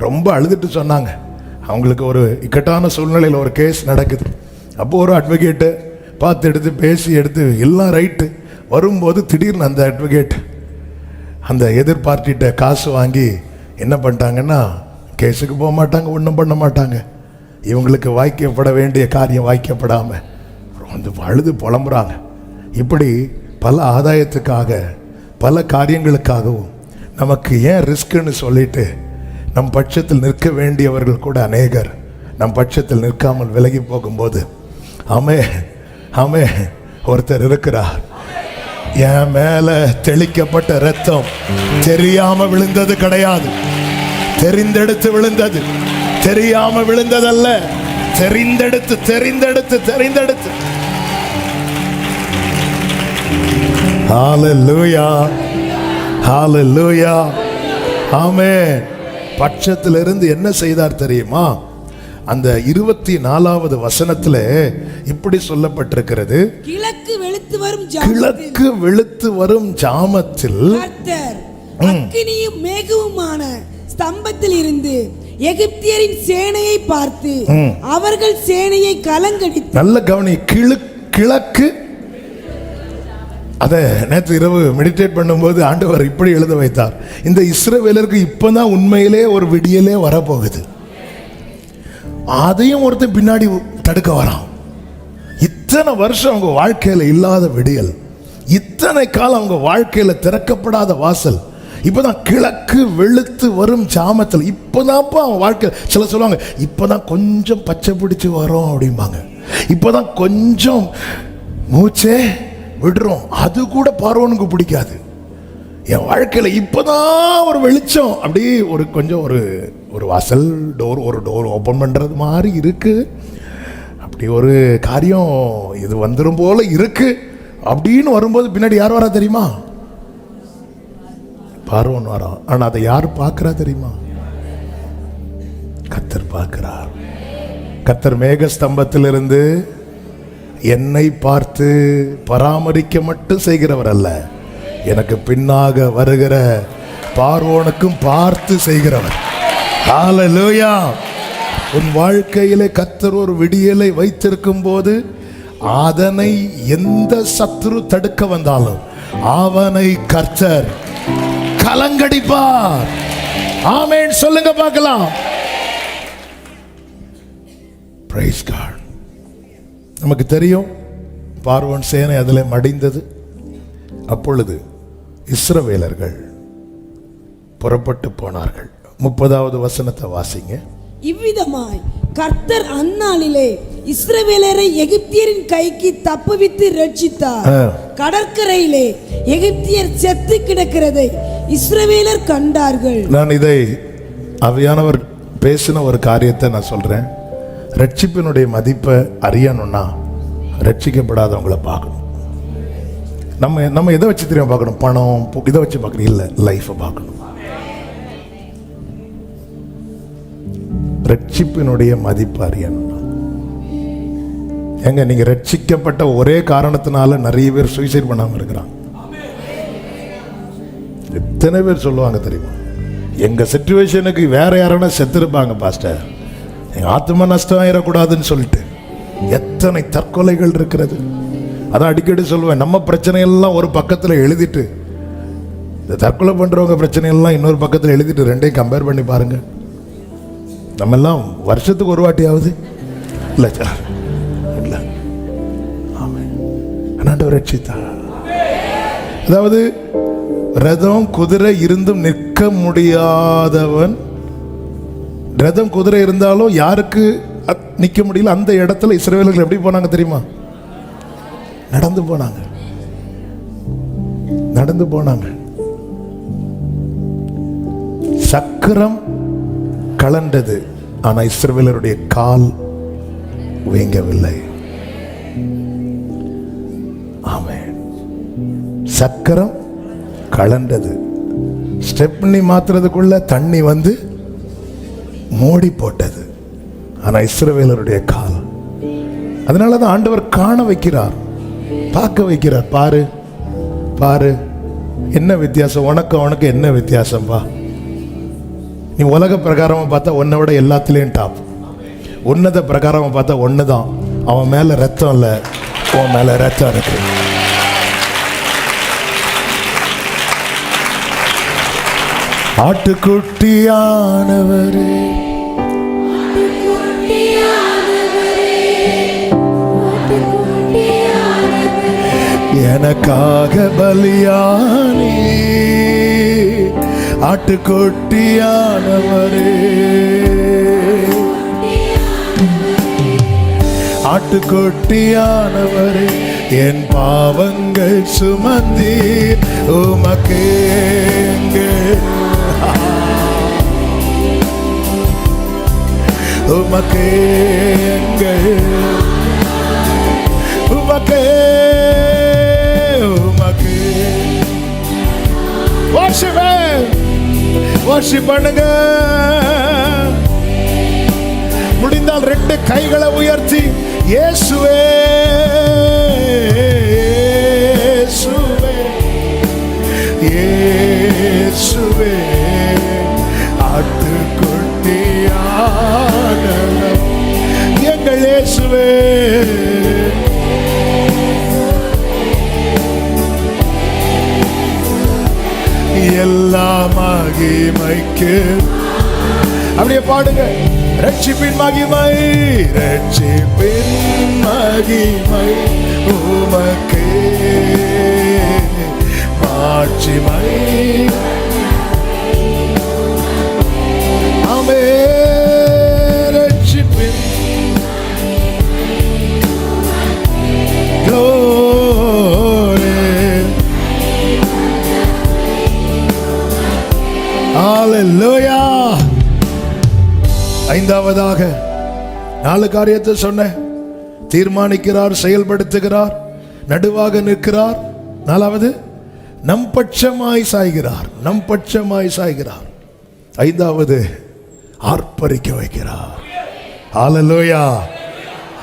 ரொம்ப அழுதுட்டு சொன்னாங்க, அவங்களுக்கு ஒரு இக்கட்டான சூழ்நிலையில் ஒரு கேஸ் நடக்குது. அப்போ ஒரு அட்வொகேட்டு பார்த்து எடுத்து பேசி எடுத்து எல்லாம் ரைட்டு வரும்போது திடீர்னு அந்த அட்வொகேட் அந்த எதிர்பார்ட்டிகிட்ட காசு வாங்கி என்ன பண்ணிட்டாங்கன்னா கேஸுக்கு போக மாட்டாங்க, ஒன்றும் பண்ண மாட்டாங்க. இவங்களுக்கு வாய்க்கப்பட வேண்டிய காரியம் வாய்க்கப்படாமல் வந்து அழுது புலம்புறாங்க. இப்படி பல ஆதாயத்துக்காக பல காரியங்களுக்காகவும் நமக்கு ஏன் ரிஸ்க்குன்னு சொல்லிட்டு நம் பட்சத்தில் நிற்க வேண்டியவர்கள் கூட அநேகர் நம் பட்சத்தில் நிற்காமல் விலகி போகும்போது ஆமே ஒருத்தர் இருக்கிறார். என் மேல தெளிக்கப்பட்ட இரத்தம் தெரியாம விழுந்தது கிடையாது, தெரிந்தெடுத்து விழுந்தது. தெரியாம விழுந்ததல்ல, தெரிந்தெடுத்து தெரிந்தெடுத்து தெரிந்தெடுத்து. ஹalleluya, ஹalleluya, ஆமென். பட்சத்திலிருந்து என்ன செய்தார் தெரியுமா? அந்த 24வது வசனத்துல இப்படி சொல்லப்பட்டிருக்கிறது, கிழக்கு வெளுத்து வரும் ஜாமத்தில் கர்த்தர் அக்கினியும் மேகமுமான ஸ்தம்பத்தில் இருந்து எகிப்தியரின் சேனையை பார்த்து அவர்கள் சேனையை கலங்கடித்து. நல்ல கவனி, கிழக்கு. அதை நேற்று இரவு மெடிடேட் பண்ணும்போது ஆண்டவர் இப்படி எழுத வைத்தார், இந்த இஸ்ரவேலருக்கு இப்பதான் உண்மையிலே ஒரு விடியலே வரப்போகுது. அதையும் ஒருத்தன் பின்னாடி தடுக்க வரான். இத்தனை வருஷம் அவங்க வாழ்க்கையில இல்லாத விடியல், இத்தனை காலம் அவங்க வாழ்க்கையில திறக்கப்படாத வாசல் இப்பதான் கிழக்கு வெளுத்து வரும் ஜாமத்தில். இப்பதான்ப்பா அவன் வாழ்க்கை. சில சொல்லுவாங்க இப்பதான் கொஞ்சம் பச்சை பிடிச்சு வரோம் அப்படிம்பாங்க, இப்பதான் கொஞ்சம் மூச்சே விடுறோம். அது கூட பார்வோனுக்கு பிடிக்காது. என் வாழ்க்கையில இப்பதான் ஒரு வெளிச்சம், அப்படி ஒரு கொஞ்சம் ஒரு வாசல் ஒரு டோர் ஓப்பன் பண்றது மாதிரி இருக்கு, அப்படி ஒரு காரியம் இது வந்துடும் போல இருக்கு அப்படின்னு வரும்போது பின்னாடி யார் வரா தெரியுமா? பார்வோன் வரான். ஆனா அதை யார் பார்க்கிறா தெரியுமா? கர்த்தர் பார்க்கிறார். கர்த்தர் மேக ஸ்தம்பத்திலிருந்து என்னை பார்த்து பராமரிக்க மட்டும் செய்கிறவர் அல்ல, எனக்கு பின்னாக வருகிற பார்வோனுக்கும் பார்த்து செய்கிறவர். ஹalleluya. உன் வாழ்க்கையிலே கர்த்தர் ஒரு விடியலை வைத்திருக்கும் போது அதனை எந்த சத்துரு தடுக்க வந்தாலும் அவனை கர்த்தர் கலங்கடிப்பார். ஆமென் சொல்லுங்க பார்க்கலாம். Praise God. நமக்கு தெரியும் பார்வோன் சேனை அதில் மடிந்தது. அப்பொழுது இஸ்ரவேலர்கள் புறப்பட்டு போனார்கள். 30வது வசனத்தை வாசிங்க. இவ்விதமாய் கர்த்தர் அந்நாளிலே இஸ்ரவேலரை எகிப்தியரின் கைக்கு தப்புவித்து ரட்சித்தார். கடற்கரையிலே எகிப்தியர் செத்து கிடக்கிறதை இஸ்ரவேலர் கண்டார்கள். நான் இதை ஆவியானவர் பேசின ஒரு காரியத்தை நான் சொல்றேன். ரட்சிப்பினுடைய மதிப்பை அறியணும்னா ரட்சிக்கப்படாதவங்களை பார்க்கணும். நம்ம எதை வச்சு தெரியும் பார்க்கணும்? பணம் இதை வச்சு பார்க்கணும் இல்லை, லைஃபை பார்க்கணும். ரட்சிப்பினுடைய மதிப்பு அறியணும். எங்க நீங்க ரட்சிக்கப்பட்ட ஒரே காரணத்தினால நிறைய பேர் சூசைட் பண்ணாம இருக்கிறாங்க. எத்தனை பேர் சொல்லுவாங்க தெரியுமா, எங்க சிச்சுவேஷனுக்கு வேற யாரான செத்துருப்பாங்க பாஸ்டர், எங்க ஆத்மா நஷ்டம் ஆயிடக்கூடாதுன்னு சொல்லிட்டு. எத்தனை தற்கொலைகள் இருக்கிறது. அதான் அடிக்கடி சொல்லுவேன், நம்ம பிரச்சனையெல்லாம் ஒரு பக்கத்தில் எழுதிட்டு இந்த தற்கொலை பண்றவங்க பிரச்சனையெல்லாம் இன்னொரு பக்கத்தில் எழுதிட்டு ரெண்டையும் கம்பேர் பண்ணி பாருங்க. நம்ம எல்லாம் வருஷத்துக்கு ஒரு வாட்டியாவது இல்லை சார் இல்லை. ஆமாம், ரட்சித்தா. அதாவது ரதம் குதிரை இருந்தும் நிற்க முடியாதவன், ரதம் குதிரை இருந்தாலும் யாருக்கு நிற்க முடியல, அந்த இடத்துல இஸ்ரவேலர்கள் எப்படி போனாங்க தெரியுமா? நடந்து போனாங்க, நடந்து போனாங்க. சக்கரம் கலண்டது, ஆனா இஸ்ரவேலருடைய கால் வீங்கவில்லை. ஆமென். சக்கரம் கலண்டது, ஸ்டெப்னி மாத்துறதுக்குள்ள தண்ணி வந்து மூடி போட்டது, ஆனா இஸ்ரவேலருடைய கால். அதனாலதான் ஆண்டவர் காண வைக்கிறார், பார்க்க வைக்கிறார். பாரு பாரு, என்ன வித்தியாசம் உனக்கு என்ன வித்தியாசம் பா. நீ உலக பிரகாரமா பார்த்தா உன்னை விட எல்லாத்துலேயும் டாப். உன்னத பிரகாரமா பார்த்தா ஒன்று தான், அவன் மேல ரத்தம் இல்லை, உன் மேல ரத்தம் இருக்கு. ஆட்டுக்குட்டியானவரே, எனக்காக பலியானி, ஆட்டுக்குட்டியானவரே, ஆட்டுக்குட்டியானவரே, என் பாவங்கள் சுமந்தீர், உமக்கே உமக்கே உமக்கே உமக்கே. வர்ஷிப் பண்ணுங்க. முடிந்தால் ரெண்டு கைகளை உயர்த்தி இயேசுவே இயேசுவே இயேசுவே, ஆட்டுக்குட்டியானவர் எங்கள் இயேசுவே, எல்லா மகிமைக்கு. அப்படியே பாடுங்க. ரட்சிப்பின் மகிமை, ரட்சிப்பின் மகிமை உமக்கே, மாட்சிமை. ஆமே, ரட்சிப்பின் glory. ஹalleluya. ஐந்தாவதாக 4 காரியத்தை சொன்னேன். தீர்மானிக்கிறார், செயல்படுத்துகிறார், நடுவாக நிற்கிறார். 4வது நம் பட்சமாய் சாய்கிறார், நம் பட்சமாய் சாய்கிறார். 5வது ஆர்ப்பரிக்க வைக்கிறார். ஹalleluya.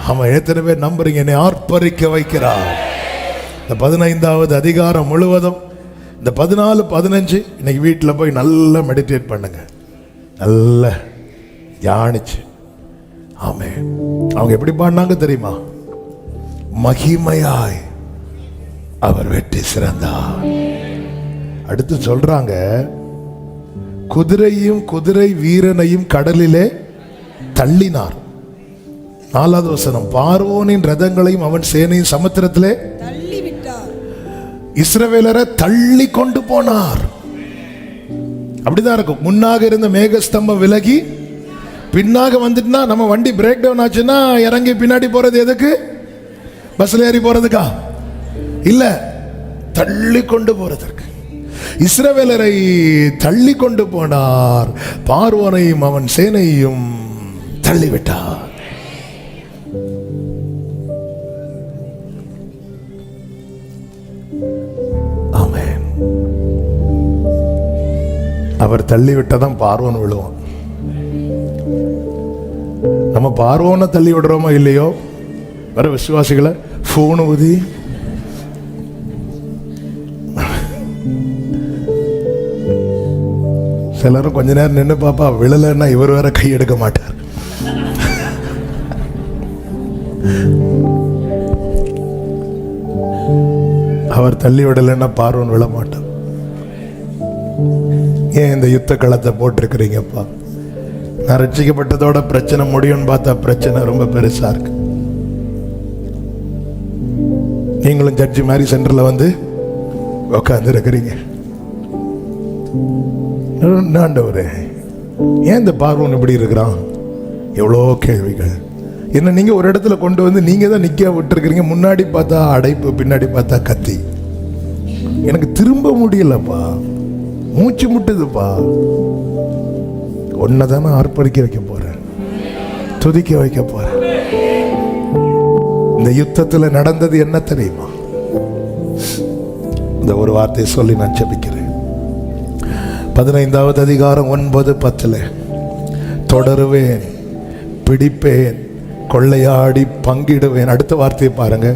ஆமா, எத்தனை பேர் நம்புறீங்க? என்னை ஆர்ப்பரிக்க வைக்கிறார். இந்த 15வது அதிகாரம் முழுவதும், இந்த 14, 15 இன்னைக்கு வீட்டில் போய் நல்லா மெடிடேட் பண்ணுங்க, நல்ல தியானிச்சு. ஆமே, அவங்க எப்படி பாடினாங்க தெரியுமா? மகிமையாய் அவர் வெற்றி சிறந்தார். அடுத்து சொல்றாங்க, குதிரையும் குதிரை வீரனையும் கடலிலே தள்ளினார். 4வது வசனம், பார்வோனின் ரதங்களையும் அவன் சேனையும் சமுத்திரத்திலே இஸ்ரவேலரை தள்ளி கொண்டு போனார். அப்படிதான் இருக்கும். முன்னாக இருந்த மேகஸ்தம்பம் விலகி பின்னாக வந்துட்டுனா, நம்ம வண்டி பிரேக் டவுன் ஆச்சுன்னா இறங்கி பின்னாடி போறது எதுக்கு? பஸ்ல ஏறி போறதுக்கா? இல்ல, தள்ளி கொண்டு போறதற்கு. இஸ்ரவேலரை தள்ளி கொண்டு போனார், பார்வோனையும் அவன் சேனையும் தள்ளிவிட்டார். ஆமென். அவர் தள்ளிவிட்டதான் பார்வோன் விழுவான். நம்ம பார்வோனை தள்ளி விடுறோமோ இல்லையோ, வர விசுவாசிகளை போன் ஊதி சிலரும் கொஞ்ச நேரம் நின்று பாப்பா விழலைன்னா இவர் வேற கை எடுக்க மாட்டார். அவர் தள்ளி விடலைன்னா பார்வன் விழ மாட்டார். ஏன் இந்த யுத்த களத்தை போட்டிருக்கிறீங்கப்பா? நான் ரட்சிக்கப்பட்டதோட பிரச்சனை முடியும்னு பார்த்தா பிரச்சனை ரொம்ப பெருசா இருக்கு. நீங்களும் ஜட்ஜி மாதிரி சென்டர்ல வந்து உட்கார்ந்து இருக்கிறீங்க. ஆண்டவரே, ஏன் இந்த பார்வன் இப்படி இருக்கிறான்? எவ்வளோ கேள்விகள். என்ன நீங்க ஒரு இடத்துல கொண்டு வந்து நீங்க தான் நிக்க விட்டுருக்கிறீங்க. முன்னாடி பார்த்தா அடைப்பு, பின்னாடி பார்த்தா கத்தி. எனக்கு திரும்ப முடியலப்பா, மூச்சு முட்டுதுப்பா. ஒன்னதானே ஆர்ப்பரிக்க வைக்க போறேன், துதிக்க வைக்க போறேன். இந்த யுத்தத்தில் நடந்தது என்ன தெரியுமா? இந்த ஒரு வார்த்தையை சொல்லி நான் ஜெபிக்கிறேன். 15வது அதிகாரம் 9-10 தொடருவேன், பிடிப்பேன், கொள்ளையாடி பங்கிடுவேன். அடுத்த வார்த்தையை பாருங்க.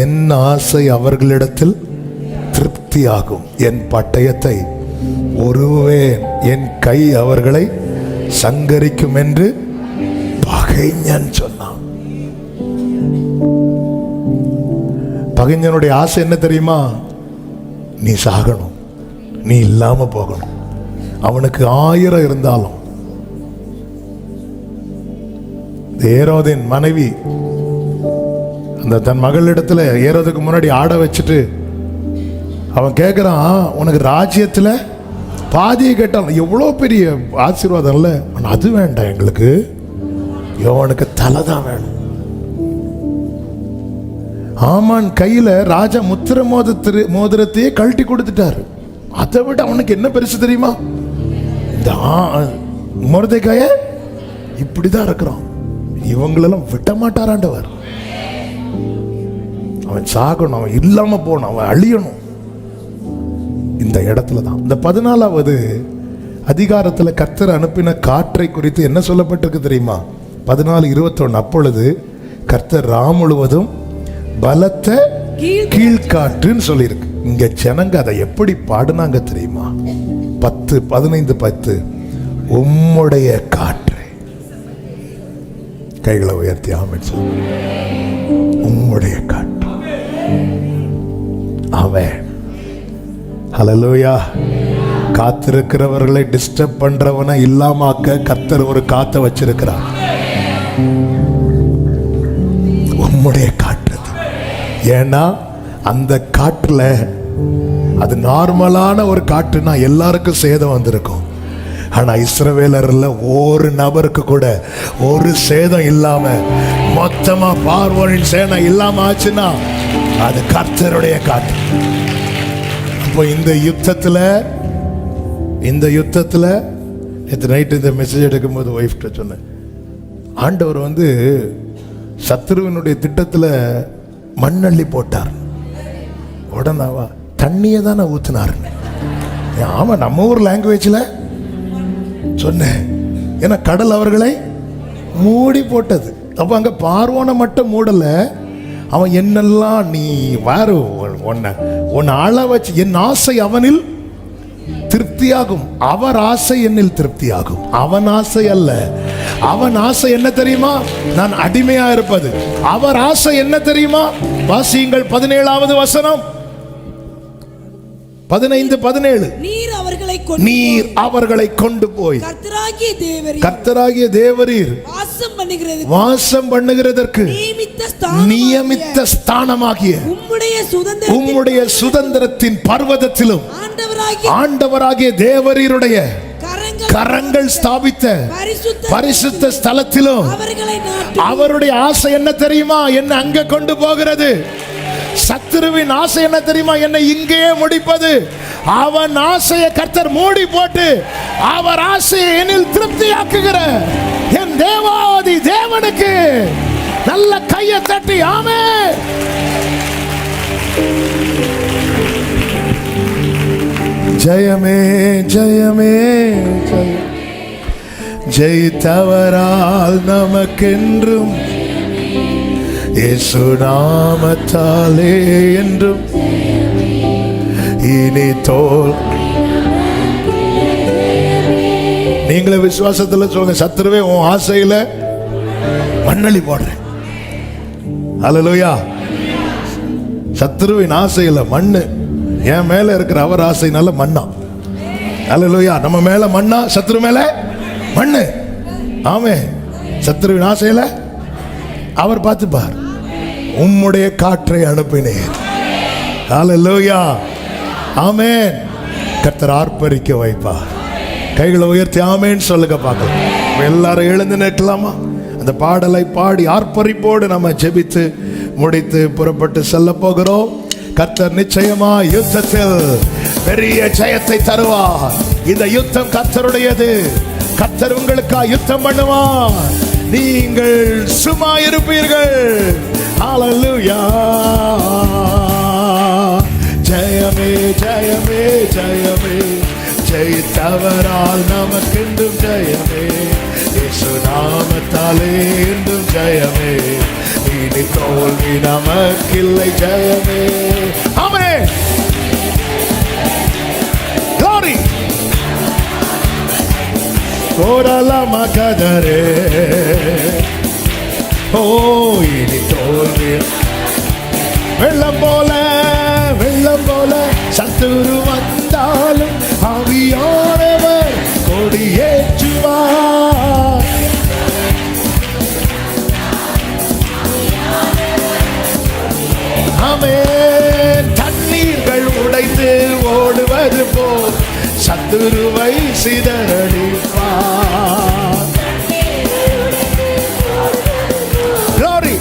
என் ஆசை அவர்களிடத்தில் திருப்தியாகும், என் பட்டயத்தை உருவேன், என் கை அவர்களை சங்கரிக்கும் என்று பகைஞன் சொன்னான். பகைஞனுடைய ஆசை என்ன தெரியுமா? நீ சாகணும், நீ இல்லாம போகணும். அவனுக்கு 1000 இருந்தாலும் ஏரோதின் மனைவி அந்த தன் மகளிடத்துல ஏரோதுக்கு முன்னாடி ஆட வச்சுட்டு அவன் கேட்கிறான், உனக்கு ராஜ்யத்துல பாதியை கேட்டான். எவ்வளோ பெரிய ஆசீர்வாதம் இல்ல? அது வேண்டாம் எங்களுக்கு, யோவனுக்கு தலை தான் வேணும். ஆமான் கையில ராஜா முத்திர மோதிரத்தையே கழட்டி கொடுத்துட்டாரு. அதை விட அவனுக்கு என்ன பெருசு தெரியுமா? இந்த மொர்தெகாய இப்படிதான் இருக்கிறான். இவங்களெல்லாம் விட மாட்டாராண்டவர். அவன் சாகணும், அவன் இல்லாம போகணும், அவன் அழியணும். இந்த இடத்துல தான் இந்த 14வது அதிகாரத்துல கர்த்தர் அனுப்பின காற்றை குறித்து என்ன சொல்லப்பட்டிருக்கு தெரியுமா? 14:21 அப்பொழுது கர்த்தர் ராம் முழுவதும் பலத்த கீழ்காற்றுன்னு சொல்லியிருக்கு. இங்க ஜனங்க அதை எப்படி பாடுனாங்க தெரியுமா? 15:10 உம்முடைய காற்று. கைகளை உயர்த்தி ஆமென் சொல்லு. உம்முடைய காற்று. அவன் ஹல்லேலூயா. காத்திருக்கிறவர்களை டிஸ்டர்ப் பண்றவனை இல்லாமாக்க கர்த்தர் ஒரு காத்த வச்சிருக்கிறார். உம்முடைய காற்று. ஏன்னா அந்த காற்றுல அது நார்மலான ஒரு காற்றுனா எல்லாருக்கும் சேதம் வந்திருக்கும். ஆனா இஸ்ரவேலர்ல ஒரு நபருக்கு கூட ஒரு சேதம் இல்லாம மொத்தமா பார்வோனின் சேனை இல்லாம ஆச்சுன்னா அது கர்த்தருடைய காற்று. அப்போ இந்த யுத்தத்துல நேற்று நைட்டு இந்த மெசேஜ் எடுக்கும்போது ஒய்ஃப்ட்ட சொன்னேன், ஆண்டவர் வந்து சத்துருவினுடைய திட்டத்துல மண்ணள்ளி போட்டார். உடனேவா தண்ணியை தானே ஊத்தினார். ஆமா, நம்ம ஊர் லாங்குவேஜ்ல சொன்னேன். ஏன்னா கடல் அவர்களை மூடி போட்டது. அப்ப அங்க பார்வோனை மட்டும் மூடல, அவன் என்னெல்லாம் நீ வேற உன்னை ஆள வச்சு என் ஆசை அவனில் திருப்தியாகும், அவர் ஆசை என்னில் திருப்தியாகும். அவன் ஆசை அல்ல, அவன் ஆசை என்ன தெரியுமா? நான் அடிமையா இருப்பது. அவர் ஆசை என்ன தெரியுமா? வாசியுங்கள் 17வது வசனம் 15-17. நீர் அவர்களை கொண்டு போய் கர்த்தராகிய தேவரீர் வாசம் பண்ணுகிறதற்கு நியமித்த ஸ்தானமாகிய உம்முடைய சுதந்திரத்தின் பர்வதத்திலும் ஆண்டவராகிய தேவரீருடைய கரங்கள் ஸ்தாபித்த பரிசுத்த ஸ்தலத்திலும் அவருடைய ஆசை என்ன தெரியுமா? என்ன அங்க கொண்டு போகிறது. சத்துருவின் ஆசை என்ன தெரியுமா? என்னை இங்கேயே முடிப்பது. அவன் ஆசையை கர்த்தர் மூடி போட்டு அவர் ஆசையை என்னில் திருப்தியாக்குகிற என் தேவாதி தேவனுக்கு நல்ல கையை தட்டி ஆமென். ஜெயமே ஜெயமே ஜெயித்தவரால் நமக்கென்றும் இயேசு நாமத்தாலே என்றும் இனி தோல். நீங்களே விசுவாசத்துல சொல்லுங்க, சத்துருவே உன் ஆசையில மண்ணள்ளி போடுறேன். அல்லேலூயா. சத்துருவின் ஆசையில மண்ணு, என் மேல இருக்கிற அவர் ஆசைனால மண்ணா. அல்லேலூயா. நம்ம மேல மண்ணா, சத்துரு மேல மண்ணு. ஆமே. சத்துருவின் ஆசையில அவர் பார்த்துப்பார். உம்முடைய காற்றை அனுப்பினேன். அல்லேலூயா. ஆமென். கர்த்தர் ஆர்ப்பரிக்க வைப்பார். கைகளை உயர்த்தி ஆமென் சொல்லுங்க பார்க்கலாம். எல்லாரும் எழுந்து நிற்கலாமா? அந்த பாடலை பாடி ஆர்ப்பரிப்போடு நம்ம ஜெபித்து முடித்து புறப்பட்டு செல்ல போகிறோம். கர்த்தர் நிச்சயமா யுத்தத்தில் பெரிய ஜெயத்தை தருவார். இந்த யுத்தம் கர்த்தருடையது. கர்த்தர் உங்களுக்கா யுத்தம் பண்ணுவார். நீங்கள் சும்மா இருப்பீர்கள். ஹல்லேலூயா. ஜெயமே ஜெயமே ஜெயமே, ஜெயித்தவரால் நமக்கென்றும் ஜெயமே. இயேசு நாமத்தாலே என்றும் ஜெயமே. இனி தோல்வி நமக்கில்லை. ஜெயமே. ஆமென். Glory. கோரலமா கதரே. ஓ இனி தோல்வி. வெள்ளம் போல வெள்ளம் போல சத்துரு வந்தாலும் ஆவியானவர் கொடியேற்றுவார். ஆமென். தண்ணீர்கள் உடைந்து ஓடுவது போல் சத்துருவை சிதறடிப்பார். Glory.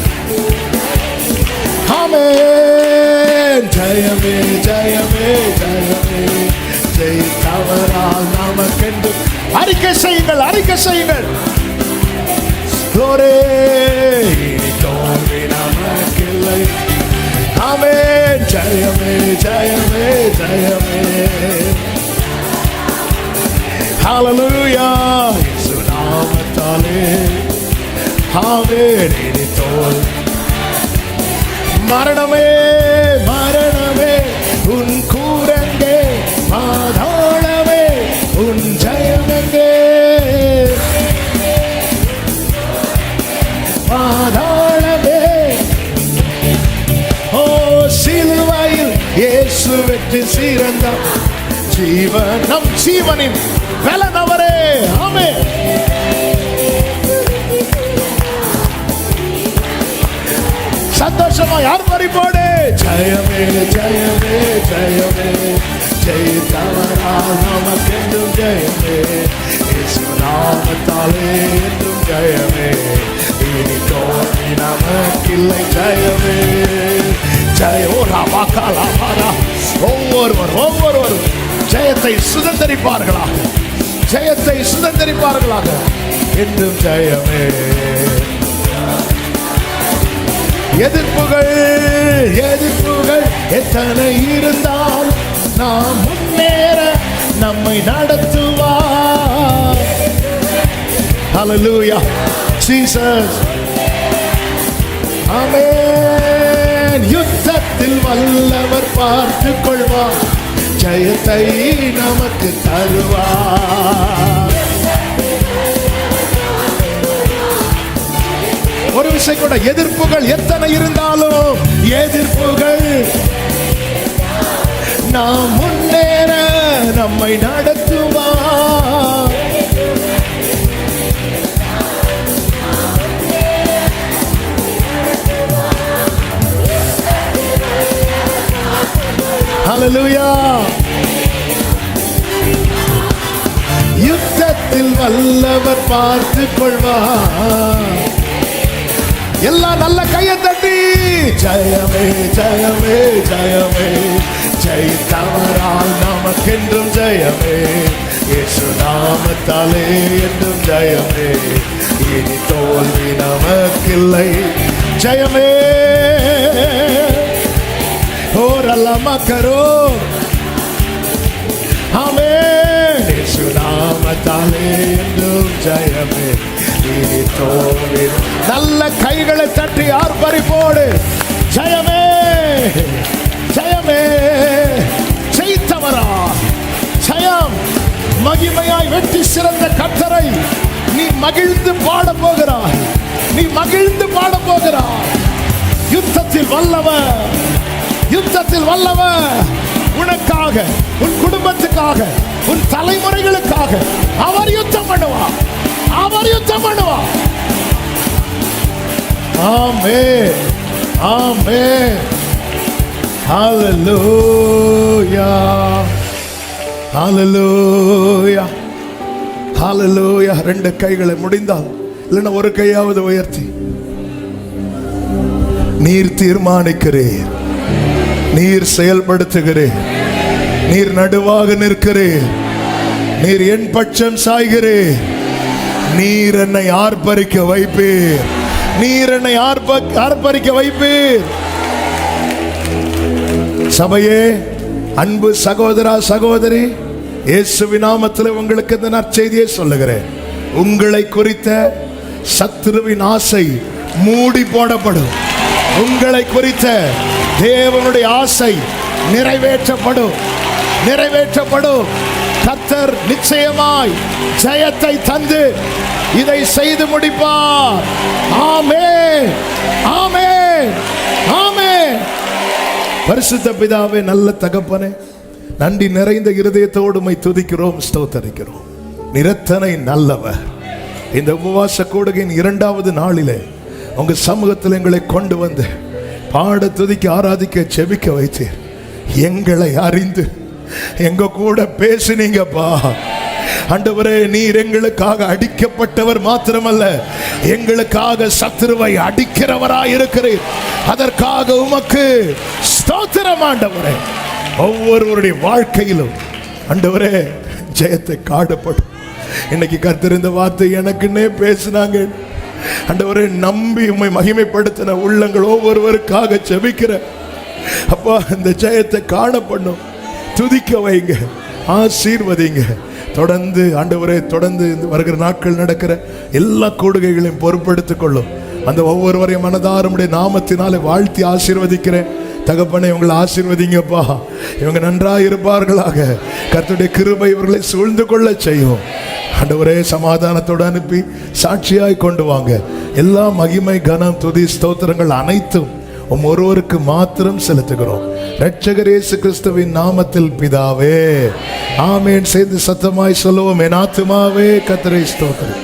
ஆமென். ஜெயமே ஜெயமே ஜெயமே, ஜெயித்தவரால் நமக்கென்று. அறிக்கை செய்யுங்கள், அறிக்கை செய்யுங்கள். Glory. இனி தோல்வி நமக்கில்லை. ஆமென். ஜெயமே ஜெயமே ஜெயமே. ஹல்லேலூயா. இயேசு நாமத்தாலே. ஆமென். இனி தோல். மரணமே மரணமே உன் கூரங்கே, பாதாளமே உன் ஜெயமெங்கே. பாதாளமே ஓ சிலுவையில் இயேசு வெற்றி சிறந்தார். ஜீவன் நம் ஜீவனின் பலனவரே. ஆமென். சந்தோஷமா யார் பறிப்போடு. ஜெயமே ஜெயமே ஜெயமே, ஜெயித்தவரால் நமக்கென்றும் ஜெயமே. இயேசு நாமத்தாலே என்றும் ஜெயமே. இனி தோல்வி நமக்கில்லை. ஜெயமே ஜெய. ஓ ராமாகாலாமாரா. ஒவ்வொருவரும் ஜெயத்தை சுதந்தரிப்பார்களாக, ஜெயத்தை சுதந்தரிப்பார்களாக. என்றும் ஜெயமே. எதிர்ப்புகள் எதிர்ப்புகள் எத்தனை இருந்தால் நாம் முன்னேற நம்மை நடத்துவார். Hallelujah. Jesus. ஆமென். யுத்தத்தில் வல்லவர் பார்த்துக் கொள்வார். ஜெயத்தை நமக்கு தருவார். ஒரு விஷயம் கூட, எதிர்ப்புகள் எத்தனை இருந்தாலும் எதிர்ப்புகள் நாம் முன்னேற நம்மை நடத்துவார். ஹல்லேலூயா. யுத்தத்தில் வல்லவர் பார்த்துக் கொள்வார். எல்லா நல்ல கையை தட்டி ஜெயமே ஜெயமே ஜெயமே, ஜெயித்தவரால் நமக்கென்றும் ஜெயமே. இயேசு நாமத்தாலே என்றும் ஜெயமே. இனி தோல்வி நமக்கில்லை. ஜெயமே. ஓரல்லமா கரோ. ஆமென். இயேசு நாமத்தாலே ஜெயத்தாலே என்றும் ஜெயமே நீ தோல்வி. நல்ல கைகளை தட்டி ஆர்ப்பரிப்போடு ஜெயமே ஜெயமே ஜெயித்தவரா ஜெயம். மகிமையாய் வெற்றி சிறந்த கர்த்தரை நீ மகிழ்ந்து பாட போகிறாய். நீ மகிழ்ந்து பாட போகிறாய். யுத்தத்தில் வல்லவர், யுத்தத்தில் வல்லவர். உனக்காக, உன் குடும்பத்துக்காக, உன் தலைமுறைகளுக்காக அவர் யுத்தம் பண்ணுவார். அவர் யுத்தம் பண்ணுவார். ஆமென், ஆமென். ஹல்லேலூயா, ஹல்லேலூயா, ஹல்லேலூயா. ரெண்டு கைகளை முடிந்தால், இல்லைன்னா ஒரு கையாவது உயர்த்தி, நீர் தீர்மானிக்கிறீர், நீர் செயல்படுத்துகிறீர், நீர் நடுவாக நிற்கிறீர், நீர் என் பட்சம் சாய்கிறீர், நீர் என்னை ஆர்ப்பரிக்க வைப்பீர், நீர் என்னை ஆர்ப்பரிக்க வைப்பீர். சபையே, அன்பு சகோதரா சகோதரி, இயேசுவின் நாமத்தில் உங்களுக்கு இந்த நற்செய்தியை சொல்லுகிறேன். உங்களை குறித்த சத்துருவின் ஆசை மூடி போடப்படும். உங்களை குறித்த தேவனுடைய ஆசை நிறைவேற்றப்படும், நிறைவேற்றப்படும். கர்த்தர் நிச்சயமாய் ஜெயத்தை தந்து இதை செய்து முடிப்பார். ஆமென், ஆமென், ஆமென். பரிசுத்த பிதாவே, நல்ல தகப்பனே, நன்றி நிறைந்த இருதயத்தோடு உம்மை துதிக்கிறோம், ஸ்தோத்தரிக்கிறோம். நிரத்தனை நல்லவர். இந்த உபவாச கூடுகையின் 2வது நாளிலே உங்க சமூகத்தில் எங்களை கொண்டு வந்து பாட, துதிக்க, ஆராதிக்க, செபிக்க வைத்தீர். எங்களை அறிந்து எங்க கூட பேசினீங்கப்பா. ஆண்டவரே, நீர் எங்களுக்காக அடிக்கப்பட்டவர் மாத்திரமல்ல, எங்களுக்காக சத்துருவை அடிக்கிறவராய் இருக்கிறீர். அதற்காக உமக்கு ஸ்தோத்திரம் ஆண்டவரே. ஒவ்வொருவருடைய வாழ்க்கையிலும் ஆண்டவரே ஜெயத்தை காணப்படும். இன்னைக்கு கர்த்தர் இந்த வார்த்தை எனக்குன்னே பேசினாங்க. ஆண்டவரே, நம்பி உம்மை மகிமைப்படுத்தின உள்ளங்கள் ஒவ்வொருவருக்காக ஜெபிக்கிற அப்பா, இந்த ஜெயத்தை காணப்படும். துதிக்க வைங்க, ஆசீர்வதிங்க. தொடர்ந்து ஆண்டவரே, தொடர்ந்து வருகிற நாட்கள் நடக்கிற எல்லா கூடுகைகளையும் பொறுப்பெடுத்துக் கொள்ளும். அந்த ஒவ்வொருவரையும் மனதாரமுடைய நாமத்தினாலே வாழ்த்தி ஆசீர்வதிக்கிறேன். தகப்பனை, இவங்களை ஆசீர்வதிங்கப்பா. இவங்க நன்றாக இருப்பார்களாக. கர்த்தருடைய கிருபை இவர்களை சூழ்ந்து கொள்ள செய்யும். ஆண்டவரே, சமாதானத்தோடு அனுப்பி சாட்சியாய் கொண்டு வாங்க. எல்லா மகிமை, கனம், துதி, ஸ்தோத்திரங்கள் அனைத்தும் ஒருவருக்கு மாத்திரம் செலுத்துகிறோம். இரட்சகர் இயேசு கிறிஸ்துவின் நாமத்தில் பிதாவே, ஆமென். சேர்ந்து சத்தமாய் சொல்லுவோம். என் ஆத்துமாவே கர்த்தரை ஸ்தோத்திரி,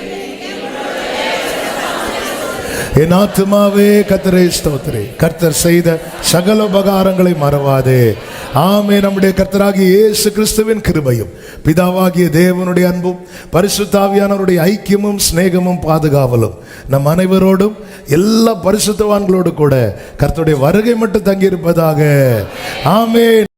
என் ஆத்துமாவே கர்த்தரை ஸ்தோத்திரி. கர்த்தர் செய்த சகல உபகாரங்களை மறவாதே. ஆமென். நம்முடைய கர்த்தராகிய இயேசு கிறிஸ்துவின் கிருபையும், பிதாவாகிய தேவனுடைய அன்பும், பரிசுத்த ஆவியானவருடைய ஐக்கியமும், சிநேகமும், பாதுகாவலும் நம் அனைவரோடும் எல்லா பரிசுத்தவான்களோடு கூட கர்த்தருடைய வருகை மட்டும் தங்கியிருப்பதாக. ஆமென்.